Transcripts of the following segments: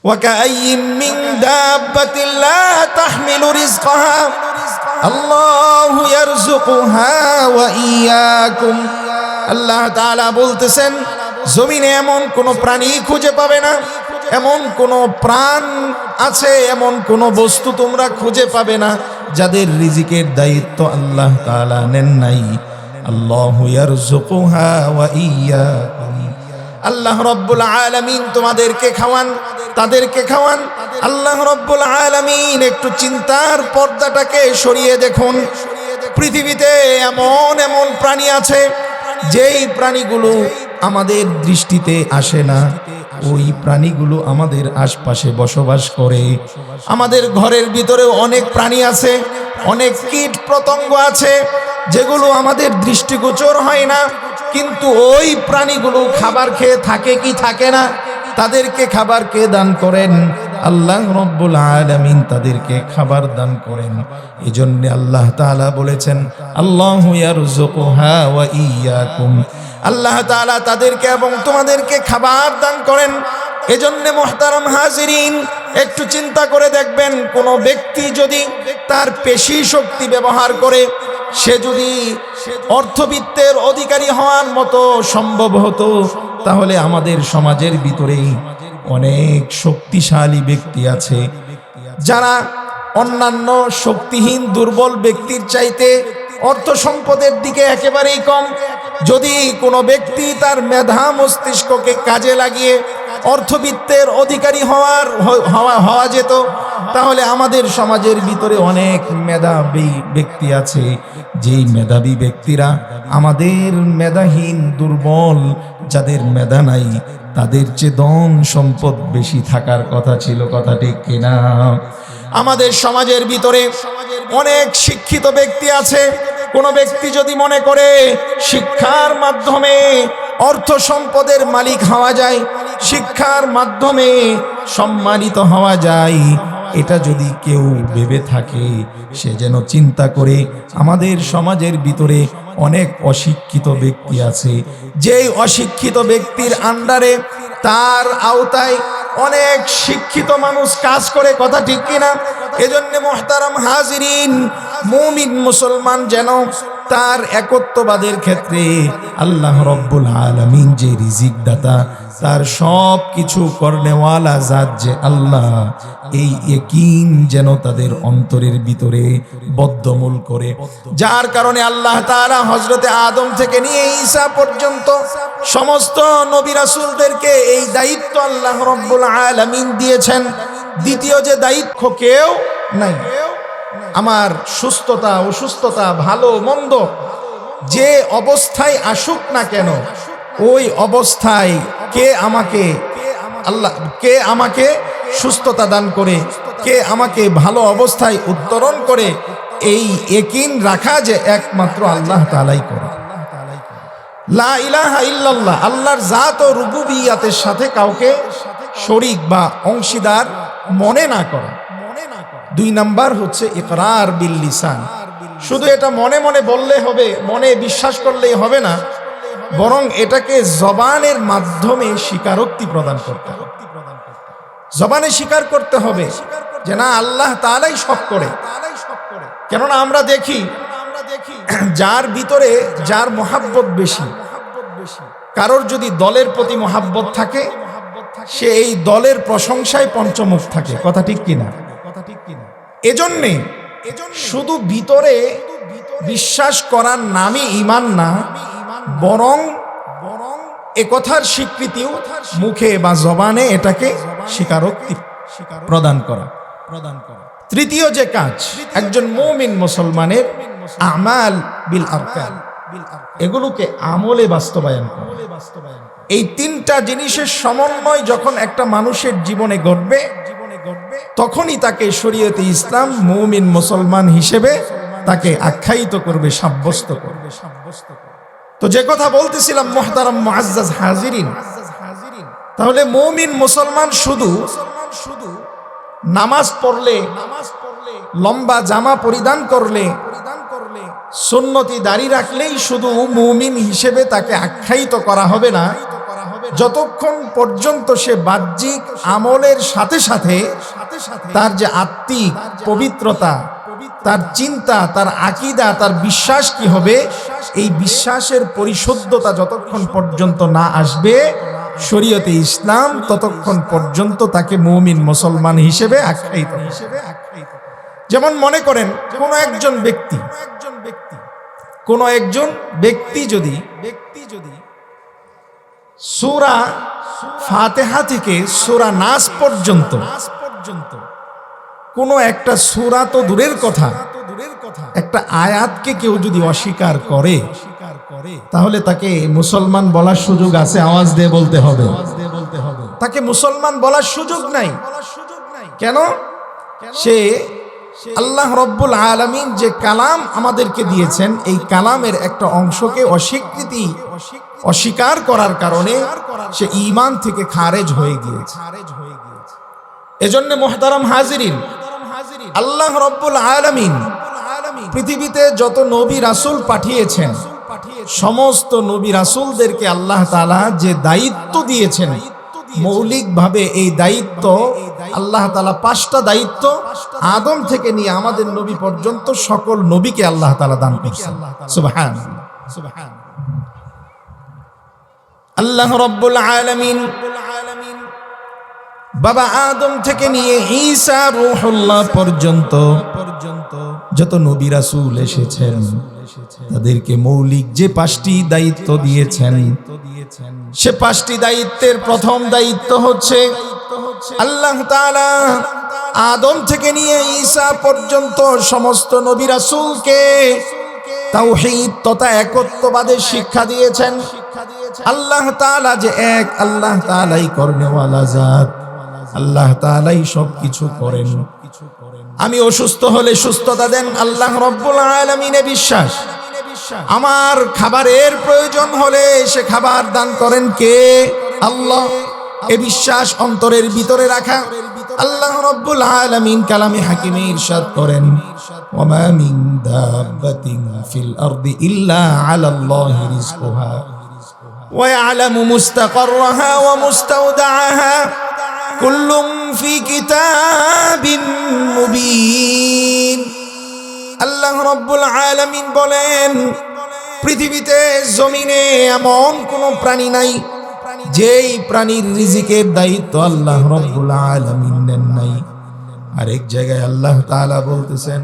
وكأي من دابة لا تحمل رزقها الله يرزقها وإياكم। আল্লাহ তাআলা বলতেছেন, জমিনে এমন কোন প্রাণী খুঁজে পাবে না, এমন কোন প্রাণ আছে, এমন কোন বস্তু তোমরা খুঁজে পাবে না যাদের রিজিকের দায়িত্ব আল্লাহ তাআলা নেন নাই। আল্লাহু ইয়ারযুকুহা ওয়া ইয়্যাকুম। আল্লাহ রাব্বুল আলামিন তোমাদেরকে খাওয়ান, তাদেরকে খাওয়ান। আল্লাহ রাব্বুল আলামিন একটু চিন্তার পর্দাটাকে সরিয়ে দেখুন। পৃথিবীতে এমন এমন প্রাণী আছে যেই প্রাণীগুলো আমাদের দৃষ্টিতে আসে না, ওই প্রাণীগুলো আমাদের আশপাশে বসবাস করে। আমাদের ঘরের ভিতরেও অনেক প্রাণী আছে, অনেক কীট পতঙ্গ আছে যেগুলো আমাদের দৃষ্টিগোচর হয় না, কিন্তু ওই প্রাণীগুলো খাবার খেয়ে থাকে কি থাকে না? তাদেরকে খাবার কে দান করেন? আল্লাহ রাব্বুল আলামিন তাদেরকে খাবার দান করেন। এজন্য আল্লাহ তাআলা বলেছেন, আল্লাহু ইয়ারযুকুহা ওয়া ইয়্যাকুম। আল্লাহ তাআলা তাদেরকে এবং তোমাদেরকে খাবার দান করেন। এজন্য মুহতারাম হাজিরিন, একটু চিন্তা করে দেখবেন, কোন ব্যক্তি যদি তার পেশি শক্তি ব্যবহার করে, সে যদি অর্থবিত্তের অধিকারী হওয়ার মতো সম্ভব হতো, তাহলে আমাদের সমাজের ভিতরে অনেক শক্তিশালী ব্যক্তি আছে যারা অন্যান্য শক্তিহীন দুর্বল ব্যক্তির চাইতে অর্থ সম্পদের দিকে একেবারেই কম। যদি কোনো ব্যক্তি তার মেধা মস্তিষ্ককে কাজে লাগিয়ে অর্থবিত্তের অধিকারী হওয়া যেত, তাহলে আমাদের সমাজের ভিতরে অনেক মেধাবী ব্যক্তি আছে, যেই মেধাবী ব্যক্তিরা আমাদের মেধাহীন দুর্বল যাদের মেধা নাই তাদের চেয়ে ধন সম্পদ বেশি থাকার কথা ছিল। কথা ঠিক কিনা? আমাদের সমাজের ভিতরে অনেক শিক্ষিত ব্যক্তি আছে। কোন ব্যক্তি যদি মনে করে শিক্ষার মাধ্যমে অর্থ সম্পদের মালিক হওয়া যায়, শিক্ষার মাধ্যমে সম্মানিত হওয়া যায়, এটা যদি কেউ ভেবে থাকে, সে যেন চিন্তা করে আমাদের সমাজের ভিতরে অনেক অশিক্ষিত ব্যক্তি আছে, যেই অশিক্ষিত ব্যক্তির আন্ডারে তার আওতায় অনেক শিক্ষিত মানুষ কাজ করে। কথা ঠিক কিনা? এজন্য মুহতারাম হাজিরিন, মুমিন মুসলমান যেন তার একত্ববাদের ক্ষেত্রে আল্লাহ রাব্বুল আলামিন যে রিজিক দাতা, তার সব কিছু করনেওয়ালা জাত যে আল্লাহ, এই ইয়াকিন যেন তাদের অন্তরের ভিতরে বদ্ধমূল করে। যার কারণে আল্লাহ তাআলা হযরতে আদম থেকে নিয়ে ঈসা পর্যন্ত সমস্ত নবী রাসূলদেরকে এই দায়িত্ব আল্লাহ রাব্বুল আলামিন দিয়েছেন। দ্বিতীয় যে দায়িত্ব কেউ নাই। আমার সুস্থতা অসুস্থতা ভালো মন্দ যে অবস্থায় আসুক না কেন, ওই অবস্থায় কে আমাকে সুস্থতা দান করে, কে আমাকে ভালো অবস্থায় উত্তরণ করে, এই ইয়াকিন রাখা যে একমাত্র আল্লাহ তাআলাই করে। লা ইলাহা ইল্লাল্লাহ, আল্লাহর জাত ও রুবুবিয়াতের সাথে কাউকে শরীক বা অংশীদার মনে না করা। দুই নাম্বার হচ্ছে ইকরার বিল লিসান। শুধু এটা মনে মনে বললে হবে, মনে বিশ্বাস করলেই হবে না, বরং এটাকে জবানের মাধ্যমে স্বীকারোক্তি প্রদান করতে হবে। জবানে স্বীকার করতে হবে যে না, আল্লাহ তাআলাই সব করে। কেননা আমরা দেখি যার ভিতরে যার মহাব্বত বেশি, কারোর যদি দলের প্রতি মহাব্বত থাকে, সে এই দলের প্রশংসায় পঞ্চমুখ থাকে। কথা ঠিক কিনা? এজন্যে শুধু ভিতরে বিশ্বাস করার নামই ঈমান না, বরং এ কথার স্বীকৃতিও মুখে বা জবানে এটাকে স্বীকারোক্তি প্রদান করা। তৃতীয় যে কাজ একজন মুমিন মুসলমানের, আমাল বিল আরকান, এগুলোকে আমলে বাস্তবায়ন করা। এই তিনটা জিনিসের সমন্বয় যখন একটা মানুষের জীবনে ঘটবে, তখনই তাকে শরীয়তে ইসলাম মুমিন মুসলমান হিসেবে তাকে আখ্যায়িত করবে, সাব্যস্ত করবে। তো যে কথা বলতেছিলাম মুহতারাম মুআজ্জাজ হাজিরিন, তাহলে মুমিন মুসলমান শুধু নামাজ পড়লে, লম্বা জামা পরিধান করলে, সুন্নতি দাড়ি রাখলেই শুধু মুমিন হিসেবে তাকে আখ্যায়িত করা হবে না, যতক্ষণ পর্যন্ত সে বাহ্যিক আমলের সাথে সাথে তার যে আত্মিক পবিত্রতা, তার চিন্তা, তার আকীদা, তার বিশ্বাস কি হবে, এই বিশ্বাসের পরিশুদ্ধতা যতক্ষণ পর্যন্ত না আসবে শরীয়তে ইসলাম, ততক্ষণ পর্যন্ত তাকে মুমিন মুসলমান হিসেবে আখ্যায়িত। যেমন মনে করেন কোন একজন ব্যক্তি যদি সূরা ফাতিহা থেকে সূরা নাস পর্যন্ত কোন একটা সূরা তো দূরের কথা, একটা আয়াতকে কেউ যদি অস্বীকার করে তাহলে তাকে মুসলমান বলার সুযোগ আছে? আওয়াজ দিয়ে বলতে হবে। তাকে মুসলমান বলার সুযোগ নাই। কেন? সে আল্লাহ রব্বুল আলামিন যে কালাম আমাদেরকে দিয়েছেন, এই কালামের একটা অংশকে অস্বীকার করার কারণে সে ঈমান থেকে খারেজ হয়ে গিয়েছে। এজন্য মুহতারাম হাজিরিন, আল্লাহ রব্বুল আলামিন পৃথিবীতে যত নবী রাসূল পাঠিয়েছেন, সমস্ত নবী রাসূলদেরকে আল্লাহ তাআলা যে দায়িত্ব দিয়েছেন, মৌলিকভাবে এই দায়িত্ব আল্লাহ তাআলা 5টা দায়িত্ব আদম থেকে নিয়ে আমাদের নবী পর্যন্ত সকল নবীকে আল্লাহ তাআলা দান করেছেন। সুবহানাল্লাহ, আল্লাহ রাব্বুল আলামিন বাবা আদম থেকে নিয়ে ঈসা রূহুল্লাহ পর্যন্ত যত নবী রাসূল এসেছেন তাদেরকে মৌলিক যে 5টি দায়িত্ব দিয়েছেন, সে 5টি দায়িত্বের প্রথম দায়িত্ব হচ্ছে আল্লাহ তাআলা আদম থেকে নিয়ে ঈসা পর্যন্ত সমস্ত নবী রাসূলকে তাওহীদ তথা একত্ববাদের শিক্ষা দিয়েছেন। আল্লাহ তাআলা যে এক, আল্লাহ তাআলাই করনেওয়ালা জাত, আল্লাহ তাআলাই সবকিছু করেন। আমি অসুস্থ হলে সুস্থতা দেন আল্লাহ রব্বুল আলামিনে বিশ্বাস। আমার খাবারের প্রয়োজন হলে সে খাবার দান করেন কে? আল্লাহ। এ বিশ্বাস অন্তরের ভিতরে রাখা। আল্লাহ রব্বুল আলামিন কালামে হাকিমে ইরশাদ করেন, ওয়ামা মিন দাব্বাতিন ফিল আরদি ইল্লা আলাল্লাহি রিজকুহা ওয়া ইয়ালামু মুস্তাকাররাহা ওয়া মুস্তাওদাআহা কুল্লুম ফি কিতাবিন মুবিন। আল্লাহ রব্বুল আলামিন বলেন, পৃথিবীতে জমিনে এমন কোন প্রাণী নাই যেই প্রাণীর রিজিকের দায়িত্ব আল্লাহ রব্বুল আলামিন নেন নাই। আরেক জায়গায় আল্লাহ তাআলা বলতেছেন,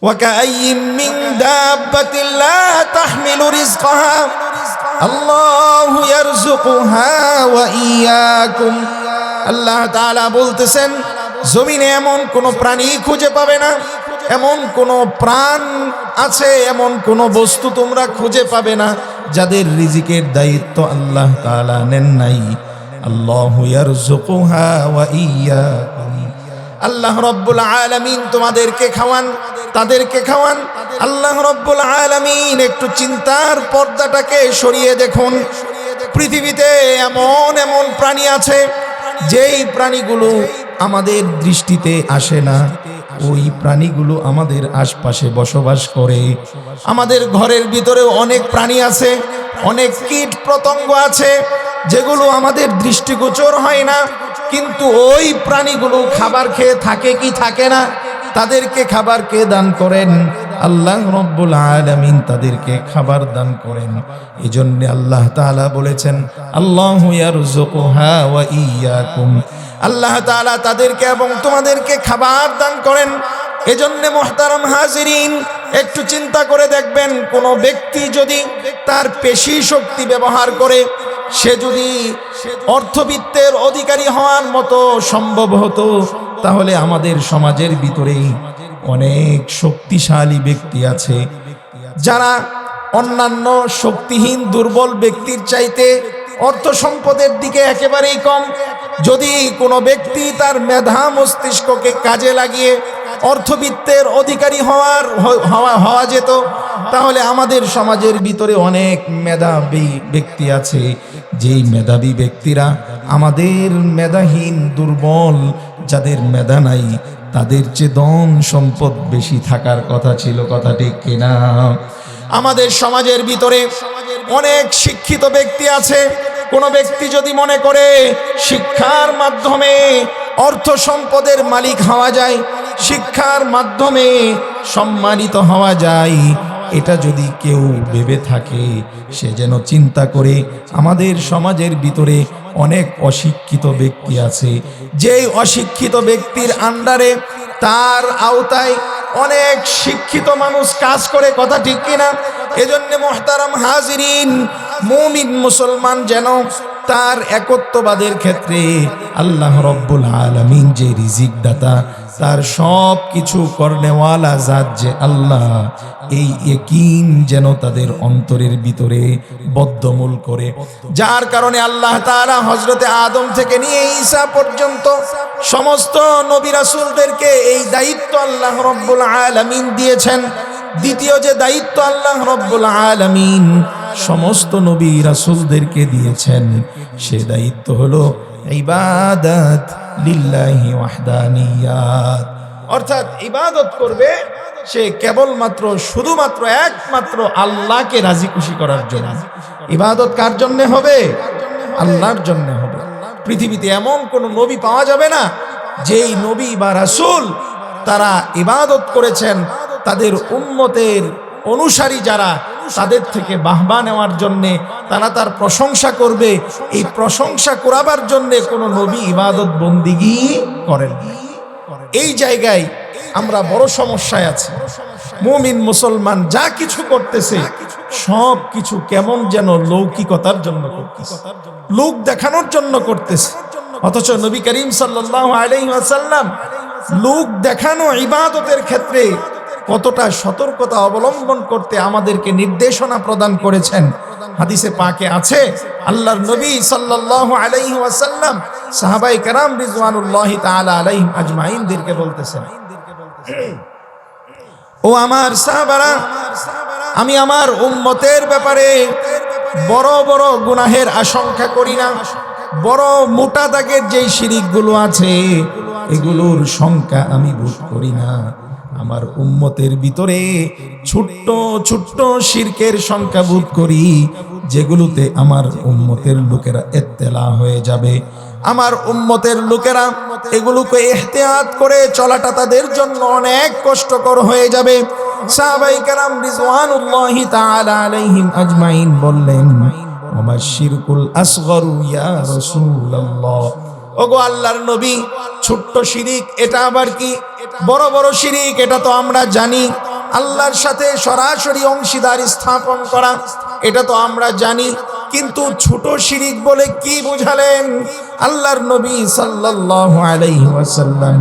ওয়াকাইয়িম মিন দাব্বাতিন লা তাহমিলু রিজকাহা আল্লাহু ইয়ারযুকুহা ওয়া ইয়্যাকুম। আল্লাহ তাআলা বলতেছেন, জমিনে এমন কোন প্রাণী খুঁজে পাবে না, এমন কোন প্রাণ আছে, এমন কোন বস্তু তোমরা খুঁজে পাবে না যাদের রিজিকের দায়িত্ব আল্লাহ তাআলা নেন নাই। আল্লাহু ইয়ারযুকুহা ওয়া ইয়্যাকুম। আল্লাহ রব্বুল আলামিন তোমাদেরকে খাওয়ান, তাদেরকে খাওয়ান। আল্লাহ রব্বুল আলামিন একটু চিন্তার পর্দাটাকে সরিয়ে দেখুন, পৃথিবীতে এমন এমন প্রাণী আছে যেই প্রাণীগুলো আমাদের দৃষ্টিতে আসে না, ওই প্রাণীগুলো আমাদের আশপাশে বসবাস করে। আমাদের ঘরের ভিতরেও অনেক প্রাণী আছে, অনেক কীট পতঙ্গ আছে যেগুলো আমাদের দৃষ্টিগোচর হয় না, কিন্তু ওই প্রাণীগুলো খাবার খেয়ে থাকে কি থাকে না? তাদেরকে খাবার কে দান করেন? আল্লাহ রব্বুল আলামিন তাদেরকে খাবার দান করেন। এজন্য আল্লাহ তাআলা বলেছেন, আল্লাহু ইয়ারযুকুহা ওয়া ইয়্যাকুম। আল্লাহ তাআলা তাদেরকে এবং তোমাদেরকে খাবার দান করেন। এজন্য মুহতারাম হাজিরিন, একটু চিন্তা করে দেখবেন, কোন ব্যক্তি যদি তার পেশি শক্তি ব্যবহার করে, সে যদি অর্থবিত্তের অধিকারী হওয়ার মতো সম্ভব হতো, তাহলে আমাদের সমাজের ভিতরে অনেক শক্তিশালী ব্যক্তি আছে যারা অন্যান্য শক্তিহীন দুর্বল ব্যক্তির চাইতে অর্থ সম্পদের দিকে একেবারেই কম। যদি কোনো ব্যক্তি তার মেধা মস্তিষ্ককে কাজে লাগিয়ে অর্থবিত্তের অধিকারী হওয়া যেত, তাহলে আমাদের সমাজের ভিতরে অনেক মেধাবী ব্যক্তি আছে, যেই মেধাবী ব্যক্তিরা আমাদের মেধাহীন দুর্বল যাদের মেধা নাই তাদের চেয়ে ধন সম্পদ বেশি থাকার কথা ছিল। কথা ঠিক কিনা? আমাদের সমাজের ভিতরে অনেক শিক্ষিত ব্যক্তি আছে, কোন ব্যক্তি যদি মনে করে শিক্ষার মাধ্যমে অর্থ সম্পদের মালিক হওয়া যায়, শিক্ষার মাধ্যমে সম্মানিত হওয়া যায়, এটা যদি কেউ ভেবে থাকে, সে যেন চিন্তা করে আমাদের সমাজের ভিতরে অনেক অশিক্ষিত ব্যক্তি আছে, যেই অশিক্ষিত ব্যক্তির আন্ডারে, তার আওতায় অনেক শিক্ষিত মানুষ কাজ করে। কথা ঠিক কিনা? এজন্য মুহতারাম হাজিরিন, মুমিন মুসলমান যেন তার একত্ববাদের ক্ষেত্রে আল্লাহ রব্বুল আলামিন যে রিজিক দাতা, তার সব কিছু করনেওয়ালা জাত যে আল্লাহ, এই ইয়াকিন যেন তাদের অন্তরের ভিতরে বদ্ধমূল করে। যার কারণে আল্লাহ তাআলা হযরতে আদম থেকে নিয়ে ঈসা পর্যন্ত সমস্ত নবী রাসূলদেরকে এই দায়িত্ব আল্লাহ রব্বুল আলামিন দিয়েছেন। দ্বিতীয় যে দায়িত্ব আল্লাহ রব্বুল আলামিন সমস্ত নবী রাসূলদেরকে দিয়েছেন, সে দায়িত্ব হলো ইবাদত লিল্লাহি ওয়াহদানিয়াত, অর্থাৎ ইবাদত করবে সে কেবলমাত্র শুধুমাত্র একমাত্র আল্লাহকে রাজি খুশি করার জন্য। ইবাদত কার জন্য হবে? আল্লাহর জন্য হবে। পৃথিবীতে এমন কোন নবী পাওয়া যাবে না যেই নবী বা রাসূল তারা ইবাদত করেছেন তাদের উম্মতের অনুসারী যারা, তাদের থেকে বাহবা নেওয়ার জন্যে, তারা তার প্রশংসা করবে, এই প্রশংসা করাবার জন্যে কোনো নবী ইবাদত বন্দিগি করেন। এই জায়গায় আমরা বড় সমস্যায় আছি। মুমিন মুসলমান যা কিছু করতেছে সব কিছু কেমন যেন লৌকিকতার জন্য করতেছে, লোক দেখানোর জন্য করতেছে। অথচ নবী করিম সাল্লাল্লাহু আলাইহি ওয়াসাল্লাম লোক দেখানো ইবাদতের ক্ষেত্রে কতটা সতর্কতা অবলম্বন করতে আমাদেরকে নির্দেশনা প্রদান করেছেন। হাদিসে পাকে আছে, আল্লাহর নবী সাল্লাল্লাহু আলাইহি ওয়াসাল্লাম সাহাবায়ে কেরাম রিজওয়ানুল্লাহি তাআলা আলাইহিম আজমাইনদেরকে বলতেছেন, ও আমার সাহাবারা, আমি আমার উম্মতের ব্যাপারে বড় বড় গুনাহের আশঙ্কা করি না। বড় মোটা দাগের যেই শিরিকগুলো আছে এগুলোর সংখ্যা আমি বোধ করি না। আমার উম্মতের ভিতরে ছোট্ট ছোট্ট শিরকের সংখ্যা বোধ করি, যেগুলোতে আমার উম্মতের লোকেরা ইত্তেলা হয়ে যাবে। আমার উম্মতের লোকেরা এগুলোকে ইহতিয়াত করে চলাটা তাদের জন্য অনেক কষ্টকর হয়ে যাবে। সাহাবায়ে কেরাম রিজওয়ানুল্লাহি তাআলা আলাইহিম আজমাইন বললেন, ওমা শিরকুল আসগরু ইয়া রাসূলুল্লাহ, ওগো আল্লাহর নবী, ছোট্ট শিরিক এটা আবার কি? বড় বড় শিরিক এটা তো আমরা জানি, আল্লাহর সাথে সরাসরি অংশীদার স্থাপন করা, এটা তো আমরা জানি, কিন্তু ছোট শিরিক বলে কি বুঝালেন আল্লাহর নবী সাল্লাল্লাহু আলাইহি ওয়াসাল্লাম?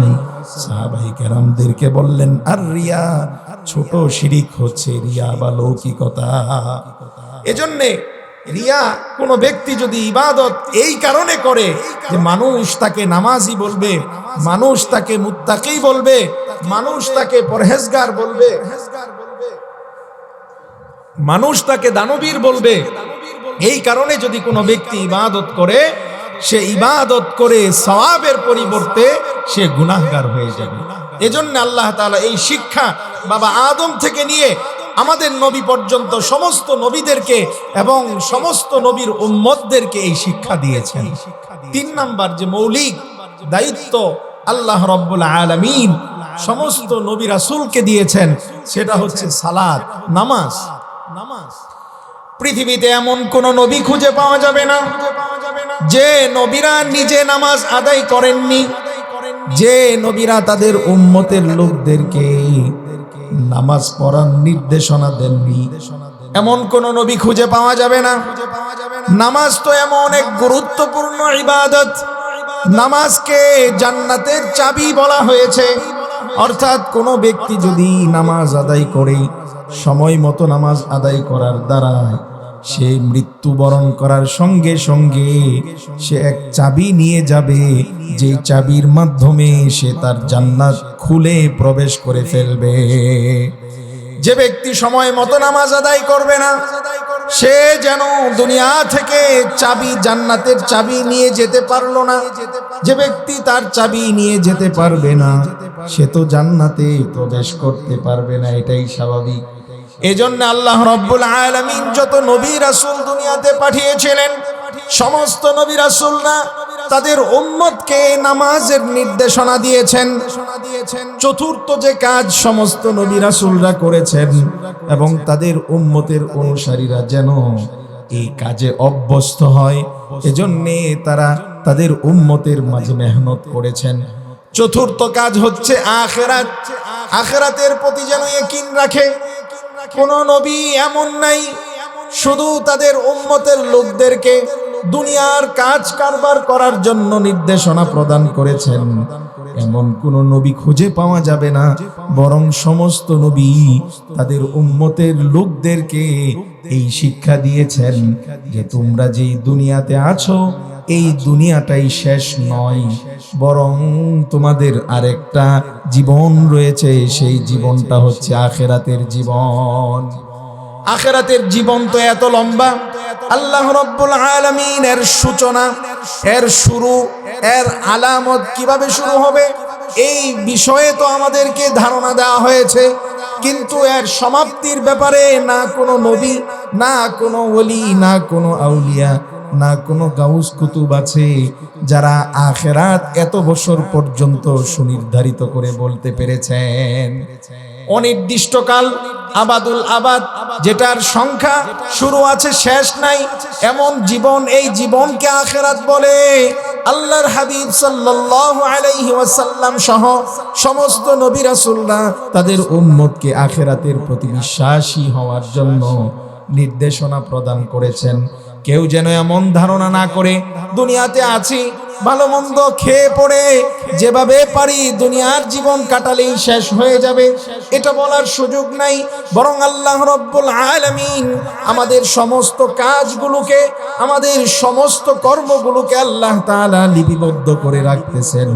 সাহাবায়ে কেরামদেরকে বললেন, আর রিয়া, ছোট শিরিক হচ্ছে রিয়া বা লৌকিকতা। এজন্যে রিয়া কোন ব্যক্তি যদি ইবাদত এই কারণে করে যে মানুষ তাকে নামাজি বলবে, মানুষ তাকে মুত্তাকি বলবে, মানুষ তাকে পরহেজগার বলবে, মানুষ তাকে দানবীর বলবে, এই কারণে যদি কোনো ব্যক্তি ইবাদত করে, সে ইবাদত করে সওয়াবের পরিবর্তে সে গুনাহগার হয়ে যাবে। এজন্য আল্লাহ তাআলা এই শিক্ষা বাবা আদম থেকে নিয়ে আমাদের নবী পর্যন্ত সমস্ত নবীদেরকে এবং সমস্ত নবীর উম্মতদেরকে এই শিক্ষা দিয়েছেন। 3 নাম্বার যে মৌলিক দায়িত্ব আল্লাহ রব্বুল আলামিন সমস্ত নবী রাসূলকে দিয়েছেন, সেটা হচ্ছে সালাত, নামাজ। পৃথিবীতে এমন কোন নবী খুঁজে পাওয়া যাবে না যে নবীরা নিজে নামাজ আদায় করেননি, যে নবীরা তাদের উম্মতের লোকদেরকে নামাজ পড়ার নির্দেশনা দেননি। এমন কোন নবী খুঁজে পাওয়া যাবে না। নামাজ তো এমন এক গুরুত্বপূর্ণ ইবাদত, নামাজকে জান্নাতের চাবি বলা হয়েছে। অর্থাৎ কোন ব্যক্তি যদি নামাজ আদায় করে, সময় মতো নামাজ আদায় করার দ্বারা সে মৃত্যুবরণ করার সঙ্গে সঙ্গে সে এক চাবি নিয়ে যাবে, যে চাবির মাধ্যমে সে তার জান্নাত খুলে প্রবেশ করে ফেলবে। যে ব্যক্তি সময় মতো নামাজ আদায় করবে না, সে যেন দুনিয়া থেকে চাবি, জান্নাতের চাবি নিয়ে যেতে পারলো না। যে ব্যক্তি তার চাবি নিয়ে যেতে পারবে না, সে তো জান্নাতে প্রবেশ করতে পারবে না, এটাই স্বাভাবিক। এজন্য আল্লাহ রাব্বুল আলামিন যত নবী রাসূল দুনিয়াতে পাঠিয়েছিলেন, সমস্ত নবী রাসূলরা তাদের উম্মতকে নামাজের নির্দেশনা দিয়েছেন। চতুর্থ যে কাজ সমস্ত নবী রাসূলরা করেছেন এবং তাদের উম্মতের অনুসারীরা যেন এই কাজে অভ্যস্ত হয়, এজন্যে তারা তাদের উম্মতের মাঝে মেহনত করেছেন। চতুর্থ কাজ হচ্ছে আখিরাত। আখিরাতের প্রতি যেন ইয়াকিন রাখে। কোন নবী এমন নাই শুধু তাদের উম্মতের লোকদেরকে দুনিয়ার কাজ কারবার করার জন্য নির্দেশনা প্রদান করেছেন, এমন কোন নবী খুঁজে পাওয়া যাবে না। বরং সমস্ত নবী তাদের উম্মতের লোকদেরকে এই শিক্ষা দিয়েছেন যে তোমরা যেই দুনিয়াতে আছো এই দুনিয়াটাই শেষ নয়, বরং তোমাদের আরেকটা জীবন রয়েছে, সেই জীবনটা হচ্ছে আখিরাতের জীবন। আখিরাতের জীবন তো এত লম্বা, আল্লাহ রাব্বুল আলামিন এর সূচনা, এর শুরু, এর আলামত কিভাবে শুরু হবে এই বিষয়ে তো আমাদেরকে ধারণা দেওয়া হয়েছে, কিন্তু এর সমাপ্তির ব্যাপারে না কোনো নবী, না কোনো ওলি, না কোনো আউলিয়া, না কোনো গাউস কুতুব আছে যারা আখিরাত এত বছর পর্যন্ত সুনির্ধারিত করে বলতে পেরেছেন। অনির্দিষ্টকাল, আবাদুল আবাদ, যেটার সংখ্যা শুরু আছে শেষ নাই, এমন জীবন, এই জীবনকে আখিরাত বলে। আল্লাহর হাবিব সাল্লাল্লাহু আলাইহি ওয়াসাল্লাম সহ সমস্ত নবী রাসূলরা তাদের উম্মতকে আখিরাতের প্রতি বিশ্বাসী হওয়ার জন্য নির্দেশনা প্রদান করেছেন। কেউ যেন এমন ধারণা না করে দুনিয়াতে আছি ভালো মন্দ খেয়ে পড়ে যেভাবে পারি দুনিয়ার জীবন কাটালেই শেষ হয়ে যাবে, এটা বলার সুযোগ নাই। বরং আল্লাহ রাব্বুল আলামিন আমাদের সমস্ত কাজগুলোকে, আমাদের সমস্ত কর্মগুলোকে আল্লাহ তাআলা লিপিবদ্ধ করে রাখতেছেন,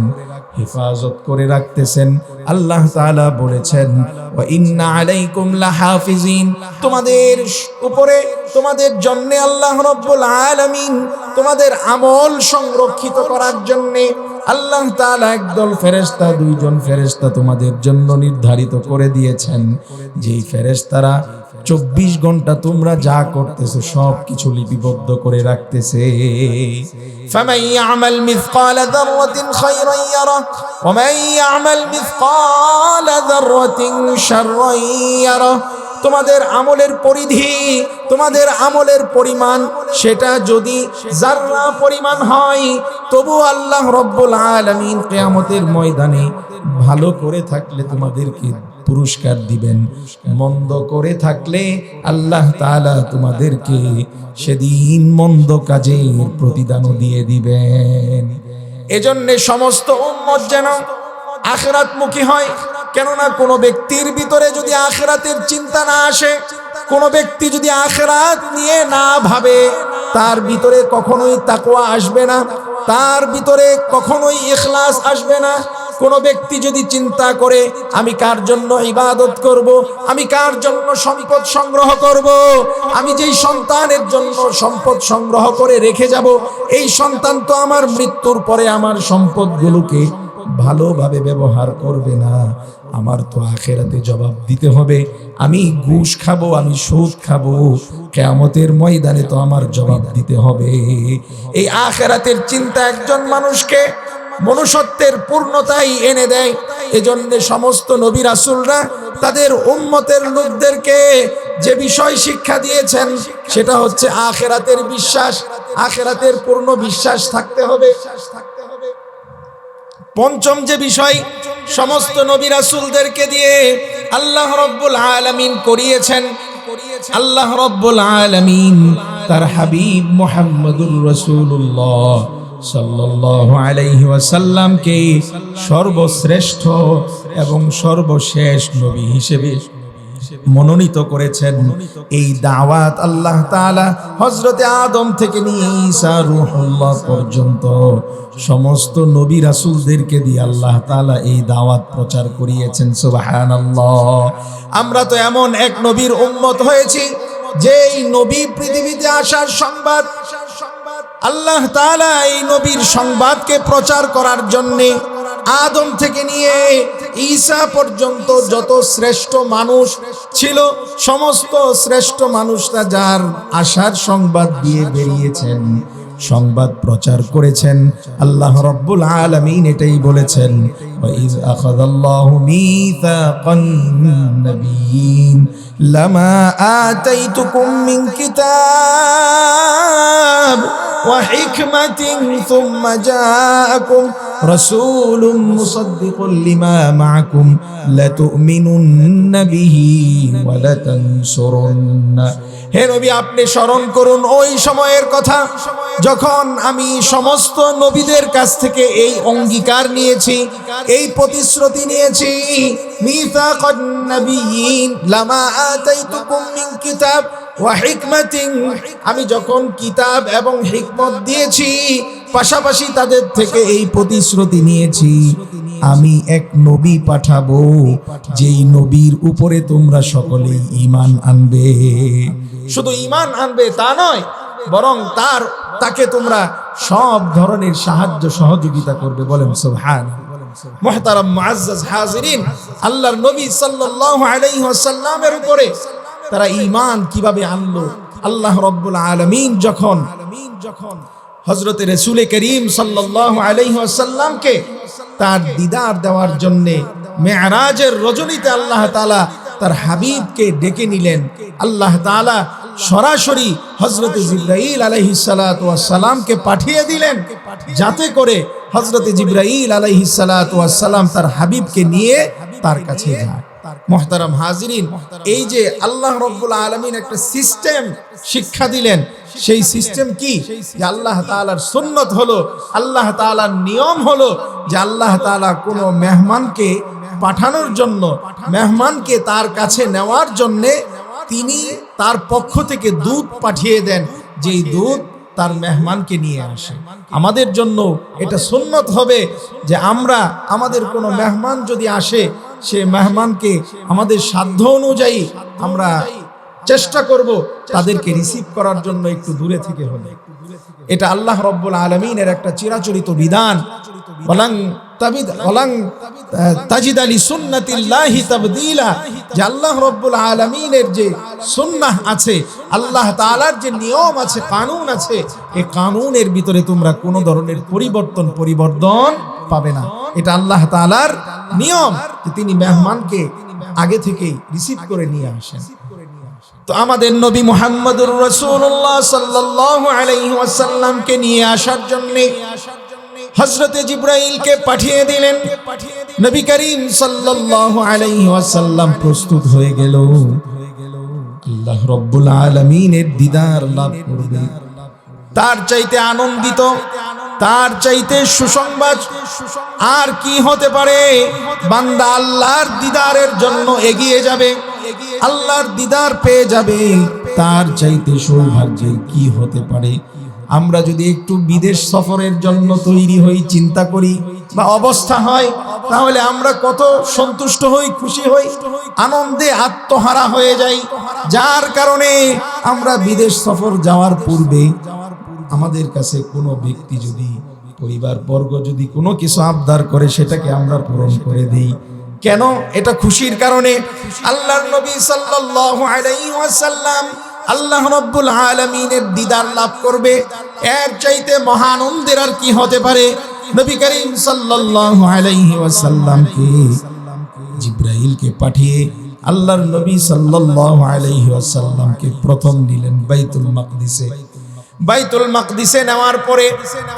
হেফাজত করে রাখতেছেন। আল্লাহ তাআলা বলেছেন, ওয়া ইন্না আলাইকুম লাহাফিজিন, তোমাদের উপরে, তোমাদের জন্য আল্লাহ রাব্বুল আলামিন তোমাদের আমল সংরক্ষিত করার জন্য আল্লাহ তাআলা একদল ফেরেশতা, দুইজন ফেরেশতা তোমাদের জন্য নির্ধারিত করে দিয়েছেন, যেই ফেরেশতারা 24 ঘন্টা তোমরা যা করতেছো সব কিছু লিপিবদ্ধ করে রাখতেছে। ফামান ইয়ামাল মিসকালা যাররাতিন খায়রান ইয়ারা ওয়া মান ইয়ামাল মিসকালা যাররাতিন শাররান ইয়ারা। তোমাদের আমলের পরিধি, তোমাদের আমলের পরিমাণ, সেটা যদি যাররা পরিমাণ হয় তবু আল্লাহ রাব্বুল আলামিন কিয়ামতের ময়দানে ভালো করে থাকলে তোমাদেরকে পুরস্কার দিবেন, মন্দ করে থাকলে আল্লাহ তাআলা তোমাদেরকে সেদিন মন্দ কাজের প্রতিদানও দিয়ে দিবেন। এজন্য সমস্ত উম্মত যেন আখিরাতমুখী হয়। কেননা কোনো ব্যক্তির ভিতরে যদি আখিরাতের চিন্তা না আসে, কোনো ব্যক্তি যদি আখিরাত নিয়ে না ভাবে, তার ভিতরে কখনোই তাকওয়া আসবে না, তার ভিতরে কখনোই ইখলাস আসবে না। কোনো ব্যক্তি যদি চিন্তা করে আমি কার জন্য ইবাদত করব, আমি কার জন্য সম্পদ সংগ্রহ করব, আমি যেই সন্তানের জন্য সম্পদ সংগ্রহ করে রেখে যাব, এই সন্তান তো আমার মৃত্যুর পরে আমার সম্পদগুলোকে ভালোভাবে ব্যবহার করবে না, আমার তো আখিরাতে জবাব দিতে হবে। আমি ঘুষ খাবো, আমি সুদ খাবো, কিয়ামতের ময়দানে তো আমার জবাব দিতে হবে। এই আখিরাতের চিন্তা একজন মানুষকে মনুষ্যত্বের পূর্ণতাই এনে দেয়। এজন্য সমস্ত নবী রাসূলরা তাদের উম্মতের লোকদেরকে যে বিষয় শিক্ষা দিয়েছেন সেটা হচ্ছে আখিরাতের বিশ্বাস, আখিরাতের পূর্ণ বিশ্বাস থাকতে হবে। পঞ্চম যে বিষয় সমস্ত নবী রাসূলদেরকে দিয়ে আল্লাহ রাব্বুল আলামিন করিয়েছেন, আল্লাহ রাব্বুল আলামিন তার হাবিব মুহাম্মদুর রাসূলুল্লাহ সাল্লাল্লাহু আলাইহি ওয়াসাল্লামকে সর্বশ্রেষ্ঠ এবং সর্বশেষ নবী হিসেবে মনোনীত করেছেন। এই দাওয়াত আল্লাহ তাআলা হযরতে আদম থেকে নিয়ে ঈসা রূহুল্লাহ পর্যন্ত সমস্ত নবী রাসূলদেরকে দিয়ে আল্লাহ তাআলা এই দাওয়াত প্রচার করিয়েছেন। সুবহানাল্লাহ। আমরা তো এমন এক নবীর উম্মত হয়েছি যেই নবী পৃথিবীতে আসার সংবাদ আল্লাহ তাআলা এই নবীর সংবাদকে প্রচার করার জন্য আদম থেকে নিয়ে ঈসা পর্যন্ত যত শ্রেষ্ঠ মানুষ ছিল, সমস্ত শ্রেষ্ঠ মানুষরা যার আশার সংবাদ দিয়ে বেরিয়েছেন, সংবাদ প্রচার করেছেন, আল্লাহ রাব্বুল আলামিন এটাই বলেছেন, ওয়াইজ আখাযাল্লাহু মিসাকান নাবিয়্যিন লামা আতাইতুকুম মিন কিতাব ওয়া হিকমাতিন সুম্মা জাআকুম রাসূলুম মুসাদ্দিকুন লিমা মাআকুম লাতু'মিনুন্না বিহি ওয়া লাতানসুরুন্না। হে নবী, আপনি স্মরণ করুন ওই সময়ের কথা যখন আমি সমস্ত নবীদের কাছ থেকে এই অঙ্গীকার নিয়েছি, এই প্রতিশ্রুতি নিয়েছি, মিসাকান নাবিয়্যিন লামা আতাইতুকুম মিন কিতাব ওয়া হিকমাতিন, আমি যখন কিতাব এবং হিকমত দিয়েছি, পাশাপাশি তাদের থেকে এই প্রতিশ্রুতি নিয়েছি আমি এক নবী পাঠাবো, যেই নবীর উপরে তোমরা সকলেই ঈমান আনবে। শুধু ঈমান আনবে তা নয়, বরং তাকে তোমরা সব ধরনের সাহায্য সহযোগিতা করবে। বলেন সুবহানাল্লাহ। মুহতারাম মুআজ্জাজ হাজিরিন, আল্লাহর নবী সাল্লাল্লাহু আলাইহি ওয়াসাল্লামের উপরে তারা ঈমান কিভাবে আনলো? আল্লাহ রাব্বুল আলামিন যখন হযরত রাসূল করিম সাল্লাল্লাহু আলাইহি ওয়াসাল্লামকে তার দিদার দেওয়ার জন্য মেরাজের রজনীতে আল্লাহ তাআলা তার হাবিবকে ডেকে নিলেন, আল্লাহ তাআলা সরাসরি হযরত জিবরাইল আলাইহিস সালাতু ওয়াস সালামকে পাঠিয়ে দিলেন, যাতে করে হযরত জিবরাইল আলাইহিস সালাতু ওয়াস সালাম তার হাবিবকে নিয়ে তার কাছে যায়। মুহতারাম হাজিরিন, এই যে আল্লাহ রাব্বুল আলামিন একটা সিস্টেম শিক্ষা দিলেন, সেই সিস্টেম কি? যে আল্লাহ তাআলার সুন্নত হলো, আল্লাহ তাআলার নিয়ম হলো যে আল্লাহ তাআলা কোনো মেহমানকে পাঠানোর জন্য, মেহমানকে তার কাছে নেওয়ার জন্য তিনি তার পক্ষ থেকে দূত পাঠিয়ে দেন, যেই দূত তার মেহমানকে নিয়ে আসে। আমাদের জন্য এটা সুন্নত হবে যে আমরা আমাদের কোনো মেহমান যদি আসে, সে মেহমানকে আমাদের সাধ্য অনুযায়ী আমরা চেষ্টা করব তাদেরকে রিসিভ করার জন্য একটু দূরে থেকে হলে। এটা আল্লাহ রাব্বুল আলামিনের একটা চিরাচরিত বিধান। ওয়ালাং তাজিদ লিসুন্নাতিল্লাহি তাবদীলা, যে আল্লাহ রাব্বুল আলামিনের যে সুন্নাহ আছে, আল্লাহ তাআলার যে নিয়ম আছে, কানুন আছে, এই কানুনের ভিতরে তোমরা কোনো ধরনের পরিবর্তন পাবে না। এটা আল্লাহ তাআলার নিয়ম যে তিনি মেহমানকে আগে থেকেই রিসিভ করে নিয়ে আসেন। তো আমাদের নবী মুহাম্মদুর রাসূলুল্লাহ সাল্লাল্লাহু আলাইহি ওয়াসাল্লামকে নিয়ে আসার জন্য হযরতে জিবরাইলকে পাঠিয়ে দিলেন। নবী করিম সাল্লাল্লাহু আলাইহি ওয়াসাল্লাম প্রস্তুত হয়ে গেল, আল্লাহ রাব্বুল আলামিনের দিদার লাভ করবে। তার চাইতে আনন্দিত, তার চাইতে সুসংবাদ আর কি হতে পারে? বান্দা আল্লাহর দিদারের জন্য এগিয়ে যাবে, আল্লাহর দিদার পেয়ে যাবে, তার চাইতে সৌভাগ্যের কি হতে পারে? আমরা যদি একটু বিদেশ সফরের জন্য তৈরি হই, চিন্তা করি বা অবস্থা হয়, তাহলে আমরা কত সন্তুষ্ট হই, খুশি হই, আনন্দে আত্মহারা হয়ে যাই। যার কারণে আমরা বিদেশ সফর যাওয়ার পূর্বে আমাদের কাছে কোনো ব্যক্তি যদি, পরিবার বর্গ যদি কোনো কিছু আবদার করে, সেটাকে আমরা পূরণ করে দেই। কেন? এটা খুশির কারণে। আল্লাহর নবী সাল্লাল্লাহু আলাইহি ওয়াসাল্লাম আল্লাহ রাব্বুল আলামিনের দিদার লাভ করবে, এর চাইতে মহানন্দের আর কি হতে পারে? নবী করিম সাল্লাল্লাহু আলাইহি ওয়াসাল্লামকে জিবরাইলকে পাঠিয়ে আল্লাহর নবী সাল্লাল্লাহু আলাইহি ওয়াসাল্লামকে প্রথম নিলেন বাইতুল মাকদিসে। বাইতুল মাকদিসে নেওয়ার পরে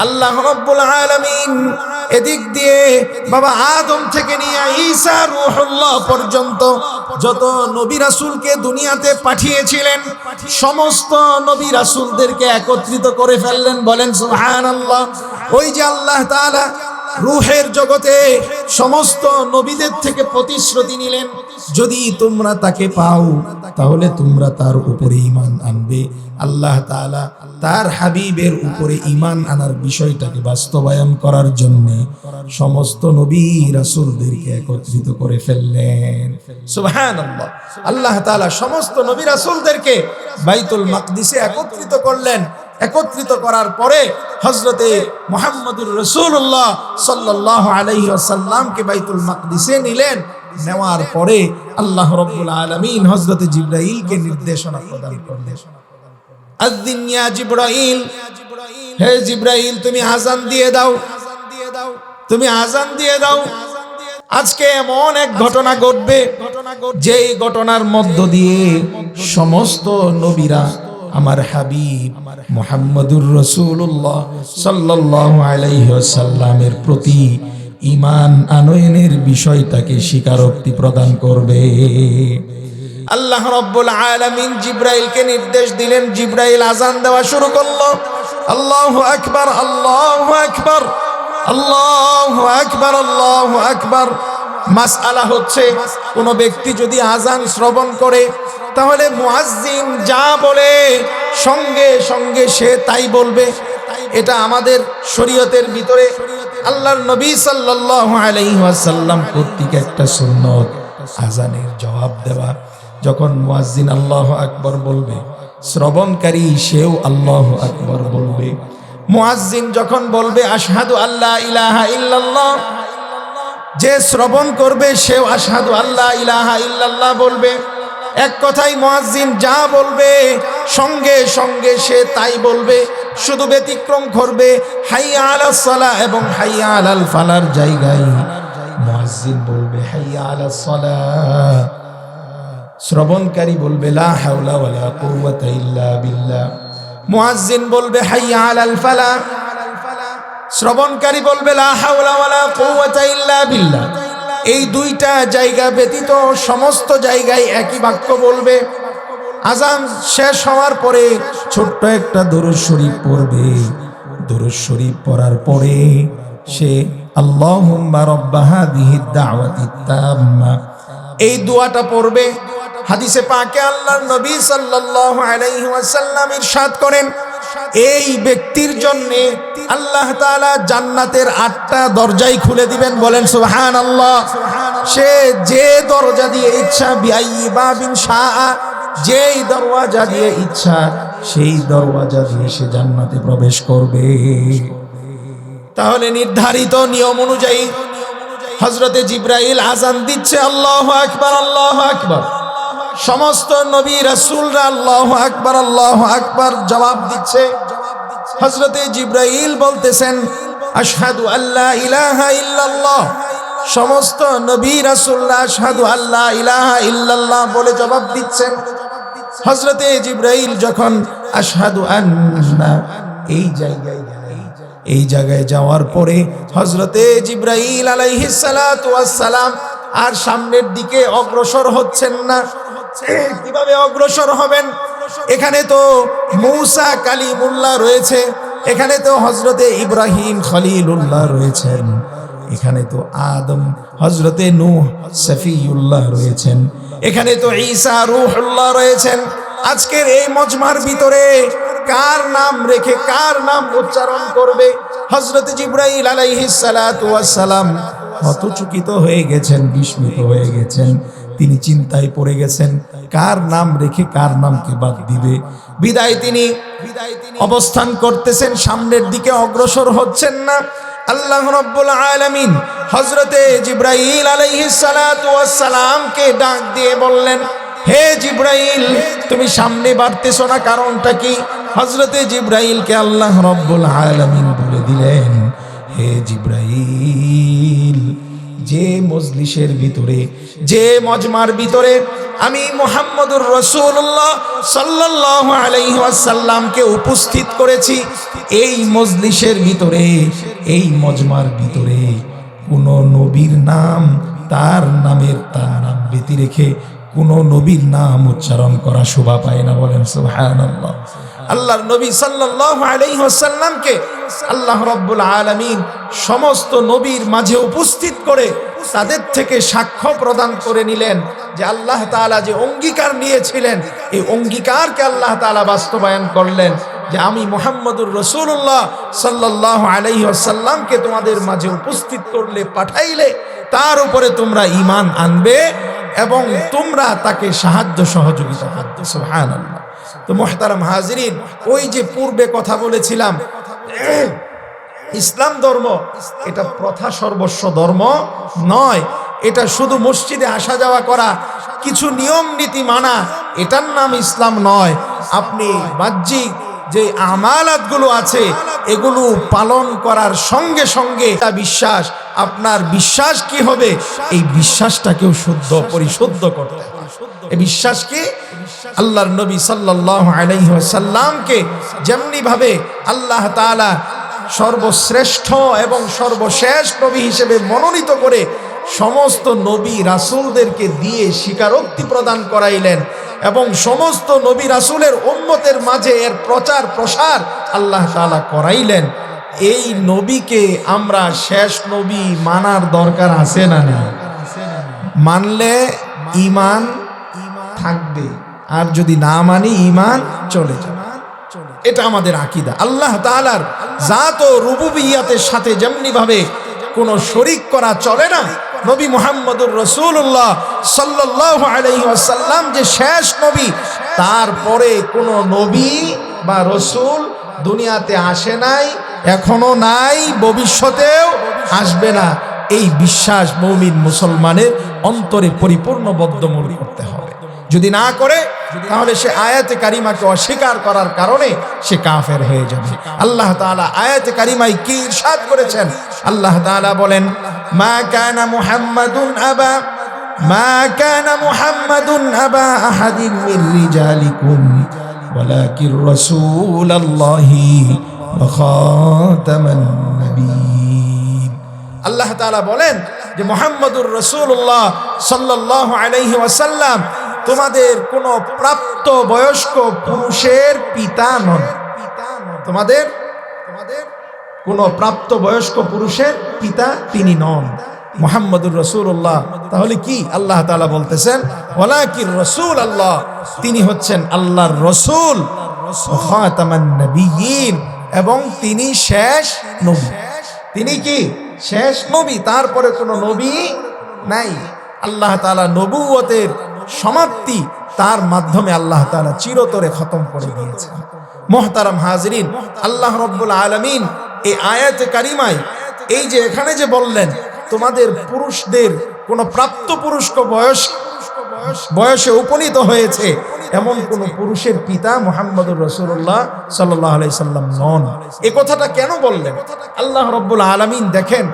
আল্লাহ রাব্বুল আলামিন এদিক দিয়ে বাবা আদম থেকে নিয়ে ঈসা রূহুল্লাহ পর্যন্ত যত নবী রাসূলকে দুনিয়াতে পাঠিয়েছিলেন, সমস্ত নবী রাসূলদেরকে একত্রিত করে ফেললেন। বলেন সুবহানাল্লাহ। ওই যে আল্লাহ তাআলা রূহের জগতে সমস্ত নবীদের থেকে প্রতিশ্রুতি নিলেন, যদি তোমরা তাকে পাও তাহলে তোমরা তার উপরে ঈমান আনবে। আল্লাহ তাআলা তার হাবিবের উপরে ঈমান আনার বিষয়টাকে বাস্তবায়ন করার জন্য সমস্ত নবী রাসূলদেরকে একত্রিত করে ফেললেন। সুবহানাল্লাহ। আল্লাহ তাআলা সমস্ত নবী রাসূলদেরকে বাইতুল মাকদিসে একত্রিত করলেন। একত্রিত করার পরে হযরতে মুহাম্মদুর রাসূলুল্লাহ সাল্লাল্লাহু আলাইহি ওয়াসাল্লামকে বাইতুল মাকদিসে নিলেন। নেওয়ার পরে আল্লাহ রাব্বুল আলামিন হযরতে জিবরাইলকে নির্দেশনা প্রদান করলেন, আযিন ইয়া জিবরাইল, হে জিবরাইল তুমি আযান দিয়ে দাও, তুমি আযান দিয়ে দাও। আজকে এমন এক ঘটনা ঘটবে যেই ঘটনার মধ্য দিয়ে সমস্ত নবীরা আমার হাবিব মুহাম্মদুর রাসূলুল্লাহ সাল্লাল্লাহু আলাইহি ওয়াসাল্লামের প্রতি ঈমান আনয়নের বিষয়টাকে স্বীকারোক্তি প্রদান করবে। আল্লাহ রাব্বুল আলামিন জিবরাইলকে নির্দেশ দিলেন, জিবরাইল আযান দেওয়া শুরু করলো। আল্লাহু আকবার, আল্লাহু আকবার, আল্লাহু আকবার, আল্লাহু আকবার। মাসআলা হচ্ছে, কোন ব্যক্তি যদি আযান শ্রবণ করে তাহলে মুয়াজ্জিন যা বলে সঙ্গে সঙ্গে সে তাই বলবে। এটা আমাদের শরীয়তের ভিতরে আল্লাহর নবী সাল্লাল্লাহু আলাইহি ওয়াসাল্লাম কর্তৃক একটা সুন্নত, আযানের জবাব দেওয়া। যখন মুয়াজ্জিন আল্লাহু আকবার বলবে, শ্রবণকারী সেও আল্লাহু আকবার বলবে। মুয়াজ্জিন যখন বলবে আশহাদু আল্লা ইলাহা ইল্লাল্লাহ, যে শ্রবণ করবে সেও আশহাদু আল্লা ইলাহা ইল্লাল্লাহ বলবে। এক কথায় মুয়াজ্জিন যা বলবে সঙ্গে সঙ্গে সে তাই বলবে। শুধু ব্যতিক্রম করবে হাইয়া আলাস সালাহ এবং হাইয়া আলাল ফালার জায়গায় মুয়াজ্জিন বলবে হাইয়া আলাস সালাহ, শ্রবণকারী বলবে লা হাওলা ওয়ালা কুওয়াতা ইল্লা বিল্লাহ। মুয়াজ্জিন বলবে হাইয়া আলাল ফালাহ, শ্রবণকারী বলবে লা হাওলা ওয়ালা কুওয়াতা ইল্লা বিল্লাহ। এই দুইটা জায়গা ব্যতীত সমস্ত জায়গায় একই বাক্য বলবে। আযান শেষ হওয়ার পরে ছোট্ট একটা দরুদ শরীফ পড়বে। দরুদ শরীফ পড়ার পরে সে আল্লাহুম্মা রাব্বা হাযিহিদ দাওয়াতিত তাম্মা, এই দোয়াটা পড়বে। হাদিসে পাকে আল্লাহর নবী সাল্লাল্লাহু আলাইহি ওয়াসাল্লাম ইরশাদ করেন, এই ব্যক্তির জন্য আল্লাহ তাআলা জান্নাতের 8টা দরজাই খুলে দিবেন। বলেন সুবহানাল্লাহ। সে যে দরজা দিয়ে ইচ্ছা, বিআইয়ি বাবিন শাআ, যেই দরওয়াজা দিয়ে ইচ্ছা সেই দরওয়াজা দিয়ে সে জান্নাতে প্রবেশ করবে। তাহলে নির্ধারিত নিয়ম অনুযায়ী হযরতে জিবরাইল আযান দিচ্ছে, আল্লাহু আকবার, আল্লাহু আকবার। সমস্ত নবী রাসূলরা আল্লাহু আকবার, আল্লাহু আকবার জবাব দিচ্ছে। হযরতে জিবরাইল বলতেছেন আশহাদু আল্লা ইলাহা ইল্লাল্লাহ। সমস্ত নবী রাসূলরা আশহাদু আল্লা ইলাহা ইল্লাল্লাহ বলে জবাব দিচ্ছেন। হযরতে জিবরাইল যখন আশহাদু আন্না এই জায়গায় যাওয়ার পরে হযরতে জিবরাইল আলাইহিস সালাতু ওয়াস সালাম আর সামনের দিকে অগ্রসর হচ্ছেন না। কিভাবে অগ্রসর হবেন? এখানে তো মূসা কালিমুল্লাহ রয়েছে, এখানে তো হযরতে ইব্রাহিম খলিলুল্লাহ রয়েছেন, এখানে তো আদম হযরতে নূহ সফিউল্লাহ রয়েছেন, এখানে তো ঈসা রূহুল্লাহ রয়েছেন। আজকের এই মজমার ভিতরে কার নাম রেখে কার নাম উচ্চারণ করবে? হযরতে জিবরাইল আলাইহিস সালাতু ওয়াস সালাম হতচকিত হয়ে গেছেন, বিস্মিত হয়ে গেছেন। তিনি চিন্তায় পড়ে গেছেন কার নাম রেখে কার নামকে বাদ দিবে। বিদায় তিনি অবস্থান করতেছেন, সামনের দিকে অগ্রসর হচ্ছেন না। আল্লাহ রাব্বুল আলামিন হযরতে জিবরাইল আলাইহিস সালাতু ওয়াস সালামকে ডাক দিয়ে বললেন, হে জিবরাইল তুমি সামনে বাড়তেছো না, কারণটা কি? হযরতে জিবরাইলকে আল্লাহ রাব্বুল আলামিন বলে দিলেন, হে জিবরাইল, যে মজলিসের ভিতরে, যে মজমার ভিতরে আমি মুহাম্মদুর রাসূলুল্লাহ সাল্লাল্লাহু আলাইহি ওয়াসাল্লামকে উপস্থিত করেছি, এই মজলিসের ভিতরে, এই মজমার ভিতরে কোন নবীর নাম, তার নাম ব্যতি রেখে কোন নবীর নাম উচ্চারণ করা শোভা পায় না। বলেন সুবহানাল্লাহ। আল্লাহর নবী সাল্লাল্লাহু আলাইহি ওয়াসাল্লামকে আল্লাহ রাব্বুল আলামিন সমস্ত নবীর মাঝে উপস্থিত করে তাদের থেকে সাক্ষ্য প্রদান করে নিলেন যে আল্লাহ তাআলা যে অঙ্গীকার নিয়েছিলেন এই অঙ্গীকারকে আল্লাহ তাআলা বাস্তবায়ন করলেন যে আমি মুহাম্মদুর রাসূলুল্লাহ সাল্লাল্লাহু আলাইহি ওয়াসাল্লামকে তোমাদের মাঝে উপস্থিত করলে, পাঠাইলে তার উপরে তোমরা ঈমান আনবে এবং তোমরা তাকে সাহায্য সহযোগিতা করবে। সুবহানাল্লাহ। তো মুহতারাম হাজিরিন, ওই যে পূর্বে কথা বলেছিলাম, ইসলাম ধর্ম এটা প্রথা সর্বস্ব ধর্ম নয়। এটা শুধু মসজিদে আসা যাওয়া করা, কিছু নিয়ম নীতি মানা, এটার নাম ইসলাম নয়। আপনি বাহ্যিক যে আমালাতগুলো আছে এগুলো পালন করার সঙ্গে সঙ্গে বিশ্বাস, আপনার বিশ্বাস কি হবে, এই বিশ্বাসটাকেও শুদ্ধ পরিশুদ্ধ করতে হবে। এই বিশ্বাস কি? আল্লাহর নবী সাল্লাল্লাহু আলাইহি ওয়াসাল্লামকে যেমনি ভাবে আল্লাহ তাআলা সর্বশ্রেষ্ঠ এবং সর্বশেষ নবী হিসেবে মনোনীত করে সমস্ত নবী রাসূলদেরকে দিয়ে স্বীকারোক্তি প্রদান করাইলেন এবং সমস্ত নবী রাসূলের উম্মতের মাঝে এর প্রচার প্রসার আল্লাহ তাআলা করাইলেন, এই নবীকে আমরা শেষ নবী মানার দরকার আছে না? না মানলে ঈমান থাকবে, আর যদি না মানি ঈমান চলে যাবে। এটা আমাদের আকীদা। আল্লাহ তাআলার জাত ও রুবুবিয়্যাতের সাথে যেমনি ভাবে কোনো শরীক করা চলে না, নবী মুহাম্মদুর রাসূলুল্লাহ সাল্লাল্লাহু আলাইহি ওয়াসাল্লাম যে শেষ নবী, তারপরে কোনো নবী বা রাসূল দুনিয়াতে আসে নাই, এখনো নাই, ভবিষ্যতেও আসবে না। এই বিশ্বাস মুমিন মুসলমানের অন্তরে পরিপূর্ণ বদ্ধমূল করতে হবে। যদি না করে তাহলে সে আয়াতে কারিমাকে অস্বীকার করার কারণে সে কাফের হয়ে যাবে। আল্লাহ তাআলা আয়াতে কারিমায় কি ইরশাদ করেছেন? আল্লাহ তাআলা বলেন, মা কানা মুহাম্মাদুন আবা আহাদিন মির রিজালিকুম ওয়ালাকির রাসূলুল্লাহি ওয়া খাতামান নবিয়্যিন। আল্লাহ তাআলা বলেন যে মুহাম্মদুর রাসূলুল্লাহ সাল্লাল্লাহু আলাইহি ওয়াসাল্লাম তোমাদের কোন প্রাপ্ত বয়স্ক পুরুষের পিতা নন। তোমাদের কোন প্রাপ্ত বয়স্ক পুরুষের পিতা তিনি নন, মুহাম্মদুর রাসূলুল্লাহ। তাহলে কি আল্লাহ তাআলা বলতেছেন, ওয়ালাকির রাসূলুল্লাহ, তিনি হচ্ছেন আল্লাহর রাসূল, খাতামান নবিয়্যিন, এবং তিনি শেষ নবী। তিনি কি শেষ নবী, তারপরে কোনো নবী নাই। আল্লাহ তাআলা নবুয়তের সমাপ্তি তার মাধ্যমে আল্লাহ তাআলা চিরতরে খতম করে দিয়েছেন। মুহতারাম হাজিরিন, আল্লাহ রাব্বুল আলামিন এই আয়াতে কারিমায় এই যে এখানে যে বললেন তোমাদের পুরুষদের কোন প্রাপ্ত পুরুষ বয়সে উপনীত হয়েছে এমন কোন পুরুষের পিতা মুহাম্মদুর রাসূলুল্লাহ সাল্লাল্লাহু আলাইহি সাল্লাম নন। এই কথাটা কেন বললেন? আল্লাহ রাব্বুল আলামিন দেখেন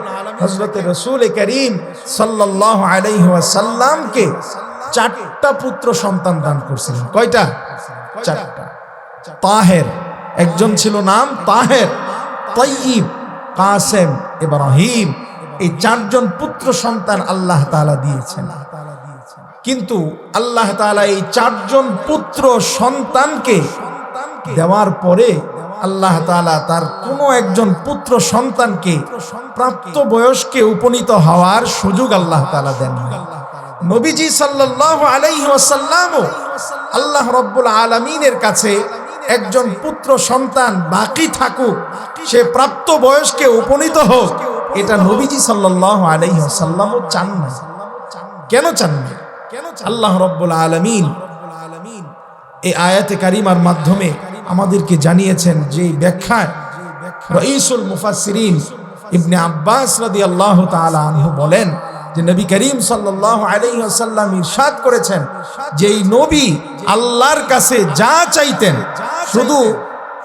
হযরত রাসূল করিম সাল্লাল্লাহু আলাইহি ওয়াসাল্লামকে 4টা পুত্র সন্তান দান করছিলেন। কয়টা? 4টা। তাহের, একজন ছিল নাম তাহের, তাইয়িব, কাসেম, ইব্রাহিম, এই 4 জন পুত্র সন্তান আল্লাহ তাআলা দিয়েছেন। কিন্তু আল্লাহ তাআলা এই 4 জন পুত্র সন্তানকে দেওয়ার পরে আল্লাহ তাআলা তার কোনো একজন পুত্র সন্তানকে প্রাপ্ত বয়স্কে উপনীত হওয়ার সুযোগ আল্লাহ তাআলা দেন না। নবীজি সাল্লাল্লাহু আলাইহি ওয়াসাল্লাম আল্লাহ রাব্বুল আলামিনের কাছে একজন পুত্র সন্তান বাকি থাকুক, সে প্রাপ্ত বয়স্কে উপনীত হোক, এটা নবীজি সাল্লাল্লাহু আলাইহি ওয়াসাল্লামও চান না। কেন চান না? আল্লাহ রাব্বুল আলামিন এই আয়াতে কারিমার মাধ্যমে আমাদেরকে জানিয়েছেন, যে ব্যাখ্যায় রাইসুল মুফাসসিরিন ইবনে আব্বাস রাদিয়াল্লাহু তাআলা আনহু বলেন যে নবী করিম সাল্লাল্লাহু আলাইহি ওয়াসাল্লাম ইরশাদ করেছেন যে এই নবী আল্লাহর কাছে যা চাইতেন, শুধু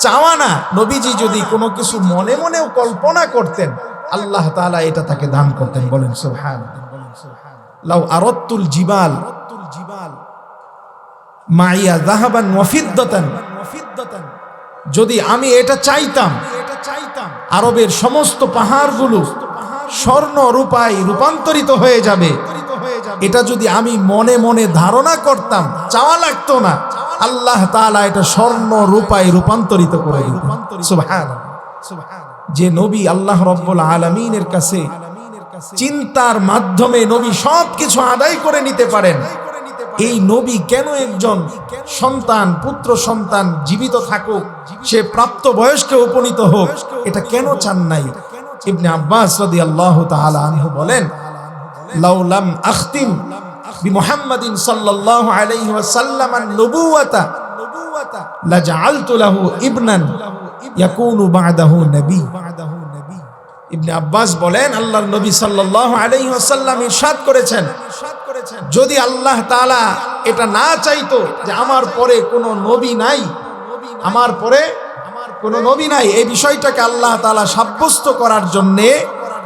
চাওয়া না, নবীজি যদি কোনো কিছু মনে মনেও কল্পনা করতেন আল্লাহ তাআলা এটা তাকে দান করতেন। বলেন সুবহানাল্লাহ। লাউ আরাদতুল জিবাল মাইয়া যাহাবান ওয়া ফিদ্দাতান, যদি আমি এটা চাইতাম আরবের সমস্ত পাহাড়গুলো স্বর্ণ রূপায় রূপান্তরিত হয়ে যাবে, এটা যদি আমি মনে মনে ধারণা করতাম, চাওয়া লাগতো না, আল্লাহ তাআলা এটা স্বর্ণ রূপায় রূপান্তরিত করে দিতেন। সুবহানাল্লাহ। যে নবী আল্লাহ রাব্বুল আলামিনের কাছে চিন্তার মাধ্যমে নবী সবকিছু আদায় করে নিতে পারেন, এই নবী কেন একজন সন্তান, পুত্র সন্তান জীবিত থাকুক, সে প্রাপ্ত বয়স্কে উপনীত হোক, এটা কেন চান নাই? ইবনে আব্বাস রাদিয়াল্লাহু তাআলা আনহু বলেন, লাউ লাম আখতিম বিমুহাম্মাদিন সাল্লাল্লাহু আলাইহি ওয়াসাল্লাম আন-নবুওয়াতা লাজআলতু লাহু ইবনান ইয়াকুনু বা'দাহু নবী। ইবনে আব্বাস বলেন, আল্লাহর নবী সাল্লাল্লাহু আলাইহি ওয়াসাল্লাম ইরশাদ করেছেন, যদি আল্লাহ তাআলা এটা না চাইতো যে আমার পরে কোনো নবী নাই, আমার পরে কোনো নবী নাই, এই বিষয়টাকে আল্লাহ তাআলা সাব্যস্ত করার জন্যে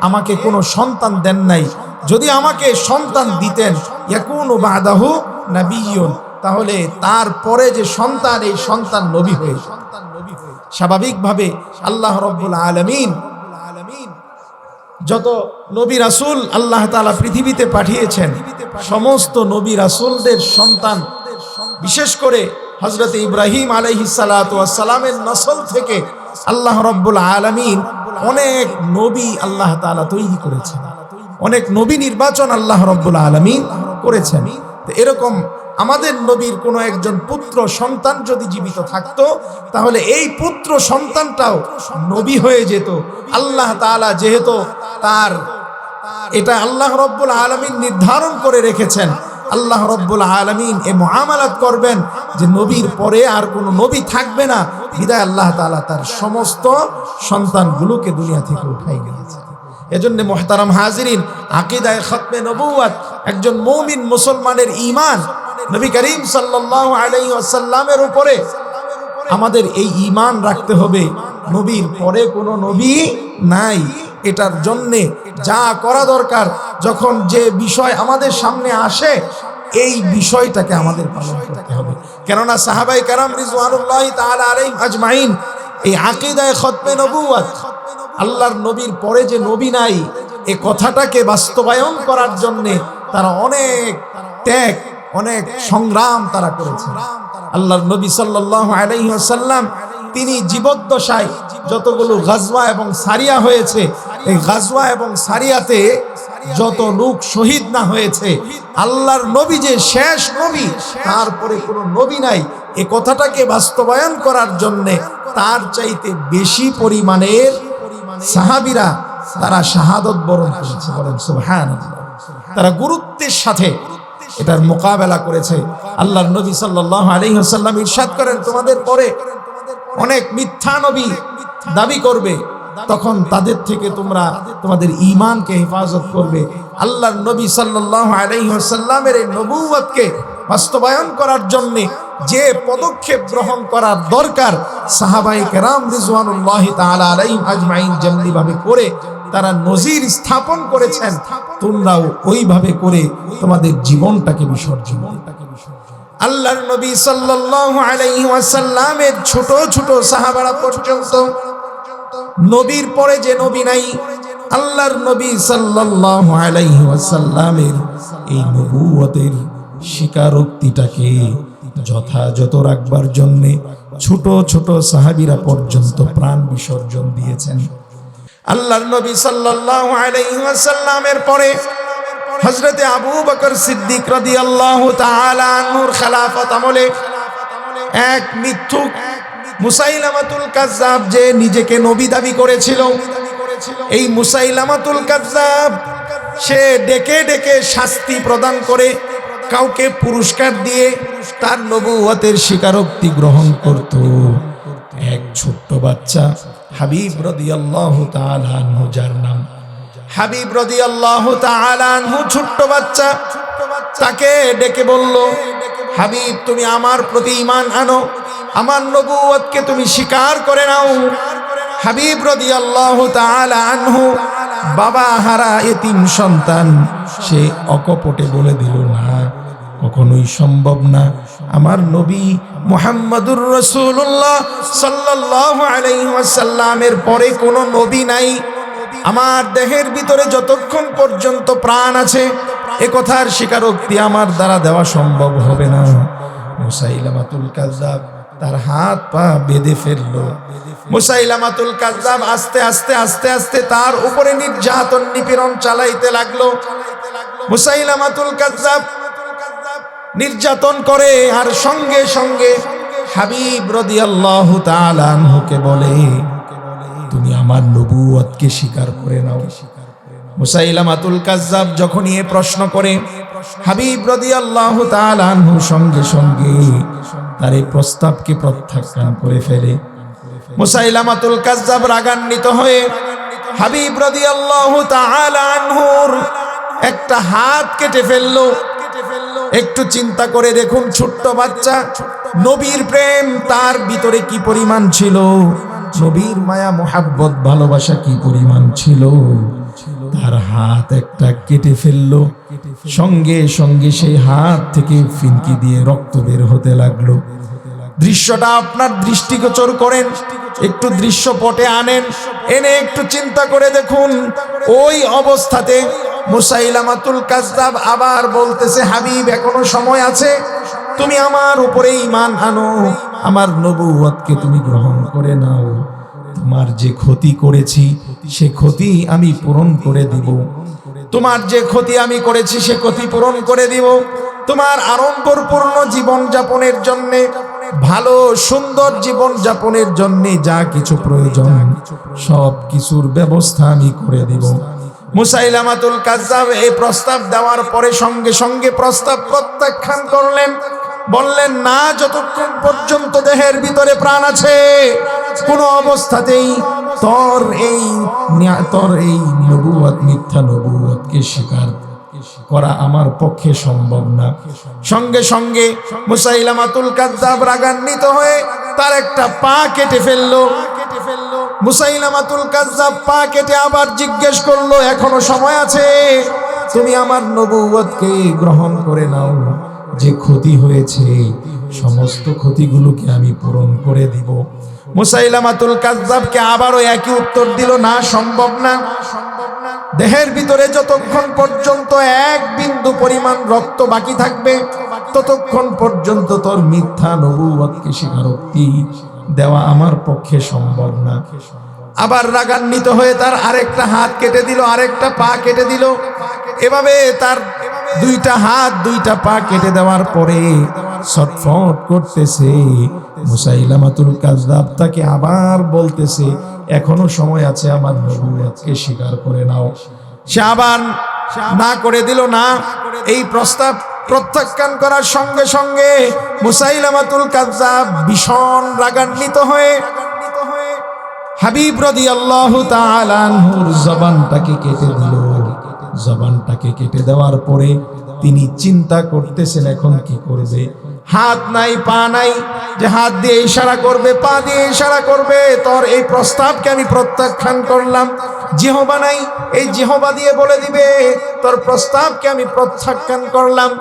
আমাকে কোনো সন্তান দেন নাই। যদি আমাকে সন্তান দিতেন, ইয়াকুনু বা'দাহু নবিয়্যুন, তাহলে তারপরে যে সন্তান, এই সন্তান নবী হয়ে স্বাভাবিকভাবে আল্লাহ রাব্বুল আলামিন যত নবী রাসূল আল্লাহ তাআলা পৃথিবীতে পাঠিয়েছেন, সমস্ত নবী রাসূলদের সন্তান, বিশেষ করে হযরত ইব্রাহিম আলাইহিস সালাতু ওয়াস সালামের নসল থেকে আল্লাহ রাব্বুল আলামিন অনেক নবী আল্লাহ তাআলা তৈরি করেছেন, অনেক নবী নির্বাচন আল্লাহ রাব্বুল আলামিন করেছেন। তো এরকম আমাদের নবীর কোনো একজন পুত্র সন্তান যদি জীবিত থাকতো, তাহলে এই পুত্র সন্তানটাও নবী হয়ে যেত। আল্লাহ তাআলা যেহেতু তার এটা আল্লাহ রাব্বুল আলামিন নির্ধারণ করে রেখেছেন, আল্লাহ রাব্বুল আলামিন এই মুআমালাত করবেন যে নবীর পরে আর কোনো নবী থাকবে না, বিধায় আল্লাহ তাআলা তার সমস্ত সন্তানগুলোকে দুনিয়া থেকে উঠাই নিয়েছেন। এজন্য মুহতারাম হাজিরিন, আকীদায়ে খতমে নবুওয়াত একজন মুমিন মুসলমানের ঈমান, নবী করিম সাল্লাল্লাহু আলাইহি ওয়াসাল্লামের উপরে আমাদের এই ঈমান রাখতে হবে, নবীর পরে কোনো নবী নাই। এটার জন্যে যা করা দরকার, যখন যে বিষয় আমাদের সামনে আসে, এই বিষয়টাকে আমাদের পালন করতে হবে। কেননা সাহাবায়ে কেরাম রিজওয়ানুল্লাহি তাআলা আলাইহিম আজমাইন এই আকীদায়ে খতমে নবুওয়াত, আল্লাহর নবীর পরে যে নবী নাই, এই কথাটাকে বাস্তবায়ন করার জন্যে তারা অনেক ত্যাগ, অনেক সংগ্রাম তারা করেছেন। আল্লাহর নবী সাল্লাল্লাহু আলাইহি ওয়াসাল্লাম তিনি জীবদ্দশায় যতগুলো গাজওয়া এবং সারিয়া হয়েছে, এই গাজওয়া এবং সারিয়াতে যত লোক শহীদ না হয়েছে, আল্লাহর নবী যে শেষ নবী, তারপরে কোনো নবী নাই, এই কথাটাকে বাস্তবায়ন করার জন্যে তার চাইতে বেশি পরিমাণের সাহাবীরা তারা শাহাদত বরণ করেছে। বলেন সুবহানাল্লাহ। তারা গুরুত্বের সাথে এটার মোকাবেলা করেছে। আল্লাহর নবী সাল্লাল্লাহু আলাইহি ওয়াসাল্লাম ইরশাদ করেন, তোমাদের পরে অনেক মিথ্যা নবী দাবি করবে, তখন তাদের থেকে তোমরা তোমাদের ঈমানকে হেফাজত করবে। আল্লাহর নবী সাল্লাল্লাহু আলাইহি ওয়াসাল্লামের এই নবুওয়াতকে বাস্তবায়ন করার জন্য যে পদক্ষেপ গ্রহণ করার দরকার, সাহাবায়ে কেরাম রিজওয়ানুল্লাহি তাআলা আলাইহিম আজমাইন যেমনি ভাবে করে তারা নজির স্থাপন করেছেন, তোমরাও ওইভাবে করে তোমাদের জীবনটাকে বিসর্জন দাও। আল্লাহর নবী সাল্লাল্লাহু আলাইহি ওয়াসাল্লামের ছোট ছোট সাহাবারা পর্যন্ত নবীর পরে যে নবী নাই, আল্লাহর নবী সাল্লাল্লাহু আলাইহি ওয়াসাল্লামের এই নবুয়তের স্বীকারোক্তিটাকে যথাযথ রাখবার জন্য ছোট ছোট সাহাবীরা পর্যন্ত প্রাণ বিসর্জন দিয়েছেন। আল্লাহর নবী সাল্লাল্লাহু আলাইহি ওয়াসাল্লামের পরে হযরতে আবু বকর সিদ্দিক রাদিয়াল্লাহু তাআলা আনহুর খেলাফত আমলে এক মিথ্যুক মুসাইলামাতুল কাযযাব যে নিজেকে নবী দাবি করেছিল, এই মুসাইলামাতুল কাযযাব সে ডেকে ডেকে শাস্তি প্রদান করে কাউকে পুরস্কার দিয়ে তার নবুয়তের স্বীকারোক্তি গ্রহণ করত। এক ছোট্ট বাচ্চা হাবিব রাদিয়াল্লাহু তাআলা আনহু, যার নাম হাবিব রাদিয়াল্লাহু তাআলা আনহু, ছোট্ট বাচ্চা, তাকে ডেকে বলল, হাবিব তুমি আমার প্রতি ঈমান আনো, আমার নবুয়তকে তুমি স্বীকার করে নাও। হাবিব রাদিয়াল্লাহু তাআলা আনহু বাবা হারা এতিম সন্তান, সে অকপটে বলে দিল, না, কখনোই সম্ভব না, আমার নবী মুহাম্মদুর রাসূলুল্লাহ সাল্লাল্লাহু আলাইহি ওয়াসাল্লামের পরে কোনো নবী নাই, আমার দেহের ভিতরে যতক্ষণ পর্যন্ত প্রাণ আছে এ কথার স্বীকারোক্তি আমার দ্বারা দেওয়া সম্ভব হবে না। মুসাইলামাতুল কাযযাব তার হাত পা বেঁধে ফেলল। মুসাইলামাতুল কাযযাব আস্তে আস্তে আস্তে আস্তে তার উপরে নির্যাতন নিপীড়ন চালাইতে লাগলো। মুসাইলামাতুল কাযযাব নির্যাতন করে আর সঙ্গে সঙ্গে হাবিব রাদিয়াল্লাহু তাআলা আনহুকে বলে, তুমি আমার নবুয়তকে স্বীকার করে নাও। মুসাইলামাতুল কাযযাব যখনই প্রশ্ন করে, হাবিব রাদিয়াল্লাহু তাআলা আনহু সঙ্গে সঙ্গে তার এই প্রস্তাবকে প্রত্যাখ্যান করে ফেলে। মুসাইলামাতুল কাজ্জাব রাগান্বিত হয়ে হাবিব রাদিয়াল্লাহু তাআলা আনহুর একটা হাত কেটে ফেললো। একটু চিন্তা করে দেখুন, ছোট্ট বাচ্চা, নবীর প্রেম তার ভিতরে কি পরিমাণ ছিল, নবীর মায়া মোহাব্বত ভালোবাসা কি পরিমাণ ছিল। তার হাত একটা কেটে ফেললো, সঙ্গে সঙ্গে সেই হাত থেকে ফিনকি দিয়ে রক্ত বের হতে লাগলো। দৃশ্যটা আপনার দৃষ্টিগোচর করেন, একটু দৃশ্যপটে আনেন, এনে একটু চিন্তা করে দেখুন। ওই অবস্থাতে মুসাইলামাতুল কাজ্জাব আবার বলতেছে, হাবিব এখনো সময় আছে, তুমি আমার উপরে ঈমান আনো, আমার নবুয়তকে তুমি গ্রহণ করে নাও। তোমার যে ক্ষতি করেছি সে ক্ষতি আমি পূরণ করে দিব, তোমার যে ক্ষতি আমি করেছি সে ক্ষতি পূরণ করে দিব। তোমার আড়ম্বরপূর্ণ জীবন যাপনের জন্য, ভালো সুন্দর জীবন যাপনের জন্য যা কিছু প্রয়োজন সব কিছুর ব্যবস্থা আমি করে দিব। মুসাইলামাতুল কাজ্জাব এই প্রস্তাব দেওয়ার পরে সঙ্গে সঙ্গে প্রস্তাব প্রত্যাখ্যান করলেন। বললেন, না, যতক্ষণ পর্যন্ত দেহের ভিতরে প্রাণ আছে কোন অবস্থাতেই তোর এই নবুয়ত, মিথ্যা নবুয়তকে স্বীকার করা আমার পক্ষে সম্ভব না। সঙ্গে সঙ্গে মুসাইলামাতুল কাজ্জাব রাগান্বিত হয়ে তার একটা পা কেটে ফেললো। মুসাইলামাতুল কাজ্জাব পা কেটে আবার জিজ্ঞেস করলো, এখনো সময় আছে, তুমি আমার নবুয়তকে গ্রহণ করে নাও, যে ক্ষতি হয়েছে সমস্ত ক্ষতিগুলোকে আমি পূরণ করে দিব। মুসাইলামাতুল কাজ্জাবকে আবারও একই উত্তর দিল, না, সম্ভব না। দেহের ভিতরে যতক্ষণ পর্যন্ত এক বিন্দু পরিমাণ রক্ত বাকি থাকবে ততক্ষণ পর্যন্ত তোর মিথ্যা নবুয়তকে স্বীকারোক্তি দেওয়া আমার পক্ষে সম্ভব না। আবার রাগান্বিত হয়ে তার আরেকটা হাত কেটে দিল, আরেকটা পা কেটে দিল। এভাবে তার দুইটা হাত দুইটা পা কেটে দেওয়ার পরে ছটফট করতেছে। মুসাইলামাতুল কাজ্জাব তাকে আবার বলতেছে, এখনো সময় আছে, আমার নবুয়তকে স্বীকার করে নাও। সে আবার না করে দিল। না, এই প্রস্তাব প্রত্যাখ্যান করার সঙ্গে সঙ্গে মুসাইলামাতুল কাজ্জাব ভীষণ রাগান্বিত হয়ে হাবিব রাদিয়াল্লাহু তাআলা আনহুর জবানটাকে কেটে দিল। জবানটাকে কেটে দেওয়ার পরে তিনি চিন্তা করতেছেন এখন কি করবে। হাত নাই, পা নাই, যে হাত দিয়ে ইশারা করবে, পা দিয়ে ইশারা করবে, তোর এই প্রস্তাবকে আমি প্রত্যাখ্যান করলাম। জিহবা নাই, এই জিহবা দিয়ে বলে দিবে তোর প্রস্তাবকে আমি প্রত্যাখ্যান করলাম।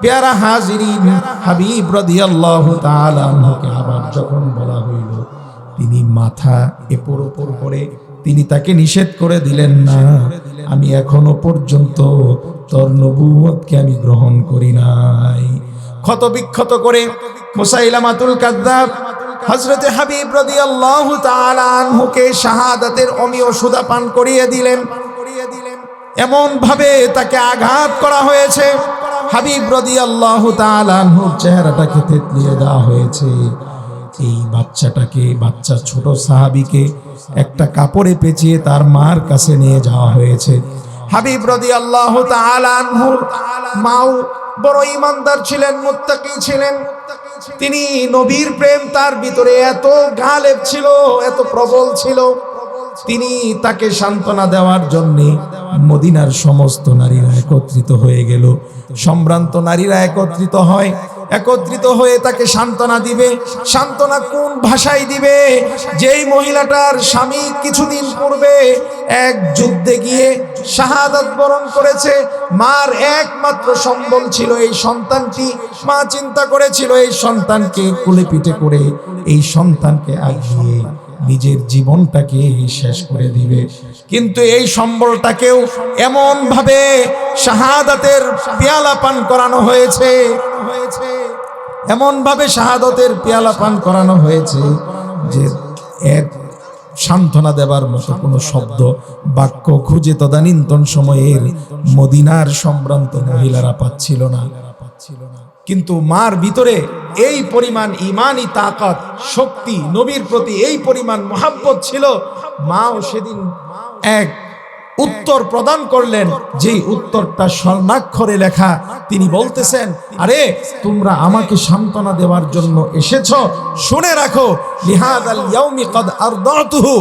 প্যারা হাজিরিন, হাবিব রাদিয়াল্লাহু তাআলা আনহুকে আবার যখন বলা হইল, তিনি মাথা এপর ওপর করে তিনি তাকে নিষেধ করে দিলেন, না, আমি এখনো পর্যন্ত তোর নবুয়তকে আমি গ্রহণ করি নাই। ক্ষত বিক্ষত করে মুসাইলামাতুল কাজ্জাব হযরতে হাবিব রাদিয়াল্লাহু তাআলা আনহুকে শাহাদাতের অমীয় সুধা পান করিয়ে দিলেন। এমন ভাবে তাকে আঘাত করা হয়েছে, হাবিব রাদিয়াল্লাহু তাআলা আনহুর চেহারাটাকে থেতলিয়ে দেওয়া হয়েছে। এই বাচ্চাটাকে, বাচ্চা ছোট সাহাবীকে একটা কাপড়ে পেঁচিয়ে তার মার কাছে নিয়ে যাওয়া হয়েছে। হাবিব রাদিয়াল্লাহু তাআলা আনহুর মাও বড় ঈমানদার ছিলেন, মুত্তাকি ছিলেন। তিনি নবীর প্রেম তার ভিতরে এত গালেব ছিল, এত প্রবল ছিল, তিনি তাকে সান্ত্বনা দেওয়ার জন্য মদিনার সমস্ত নারীরা একত্রিত হয়ে গেল। সম্ভ্রান্ত নারীরা একত্রিত হয়ে তাকে সান্ত্বনা দিবে। সান্ত্বনা কোন ভাষায় দিবে? যেই মহিলাটার স্বামী কিছুদিন পূর্বে এক যুদ্ধে গিয়ে শাহাদাত বরণ করেছে, মার একমাত্র সম্বল ছিল এই সন্তানটি। মা চিন্তা করেছিল এই সন্তানকে কোলে পিঠে করে এই সন্তানকে আগিয়ে নিজের জীবনটাকে শেষ করে দিবে, কিন্তু এই সম্বলটাকেও এমন ভাবে শাহাদাতের পেয়ালা পান করানো হয়েছে, এমন ভাবে শাহাদাতের পেয়ালা পান করানো হয়েছে যে এক সান্ত্বনা দেবার মতো কোনো শব্দ বাক্য খুঁজে তদানীন্তন সময়ের মদিনার সম্ভ্রান্ত মহিলারা পাচ্ছিল না। কিন্তু মার ভিতরে এই পরিমাণ ইমানি তাকাত, শক্তি, নবীর প্রতি এই পরিমাণ মহাব্বত ছিল, মাও সেদিন এক উত্তর প্রদান করলেন, যেই উত্তরটা স্বর্ণাক্ষরে লেখা। তিনি বলতেছেন, আরে তোমরা আমাকে সান্ত্বনা দেওয়ার জন্য এসেছো, শুনে রাখো, লিহাদাল ইয়াউমি কদ আরদাতুহু,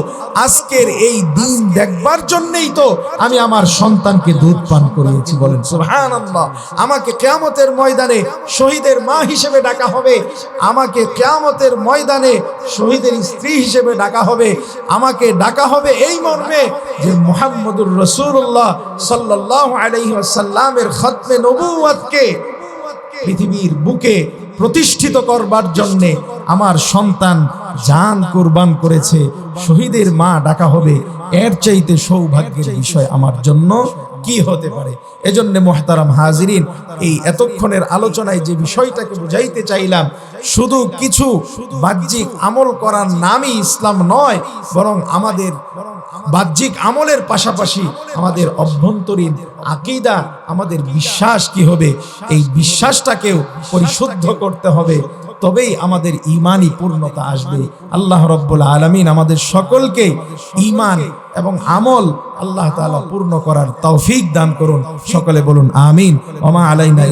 আজকের এই দিন দেখবার জন্যই তো আমি আমার সন্তানকে দুধ পান করিয়েছি। বলেন সুবহানাল্লাহ। আমাকে কিয়ামতের ময়দানে শহীদের মা হিসেবে ডাকা হবে, আমাকে কিয়ামতের ময়দানে শহীদের স্ত্রী হিসেবে ডাকা হবে, আমাকে ডাকা হবে এই মর্মে যে মুহাম্মদুর রাসূলুল্লাহ সাল্লাল্লাহু আলাইহি ওয়াসাল্লামের খতমে নবুয়তকে পৃথিবীর বুকে প্রতিষ্ঠিত করবার জন্যে আমার সন্তান জান কুরবান করেছে। শহীদের মা ডাকা হবে, এর চাইতে সৌভাগ্যের বিষয় আমার জন্য কি হতে পারে? এজন্য মুহতারাম হাজিরিন, এই এতক্ষণের আলোচনায় যে বিষয়টাকে বুঝাইতে চাইলাম, শুধু কিছু বাহ্যিক আমল করার নামই ইসলাম নয়, বরং আমাদের বাহ্যিক আমলের পাশাপাশি আমাদের অভ্যন্তরীণ আকীদা, আমাদের বিশ্বাস কি হবে, এই বিশ্বাসটাকেও পরিশুদ্ধ করতে হবে, তবেই আমাদের ঈমানি পূর্ণতা আসবে। আল্লাহ রাব্বুল আলামিন আমাদের সকলকে ঈমান এবং আমল আল্লাহ তাআলা পূর্ণ করার তৌফিক দান করুন। সকলে বলুন আমিন। ওয়া মা আলাইনা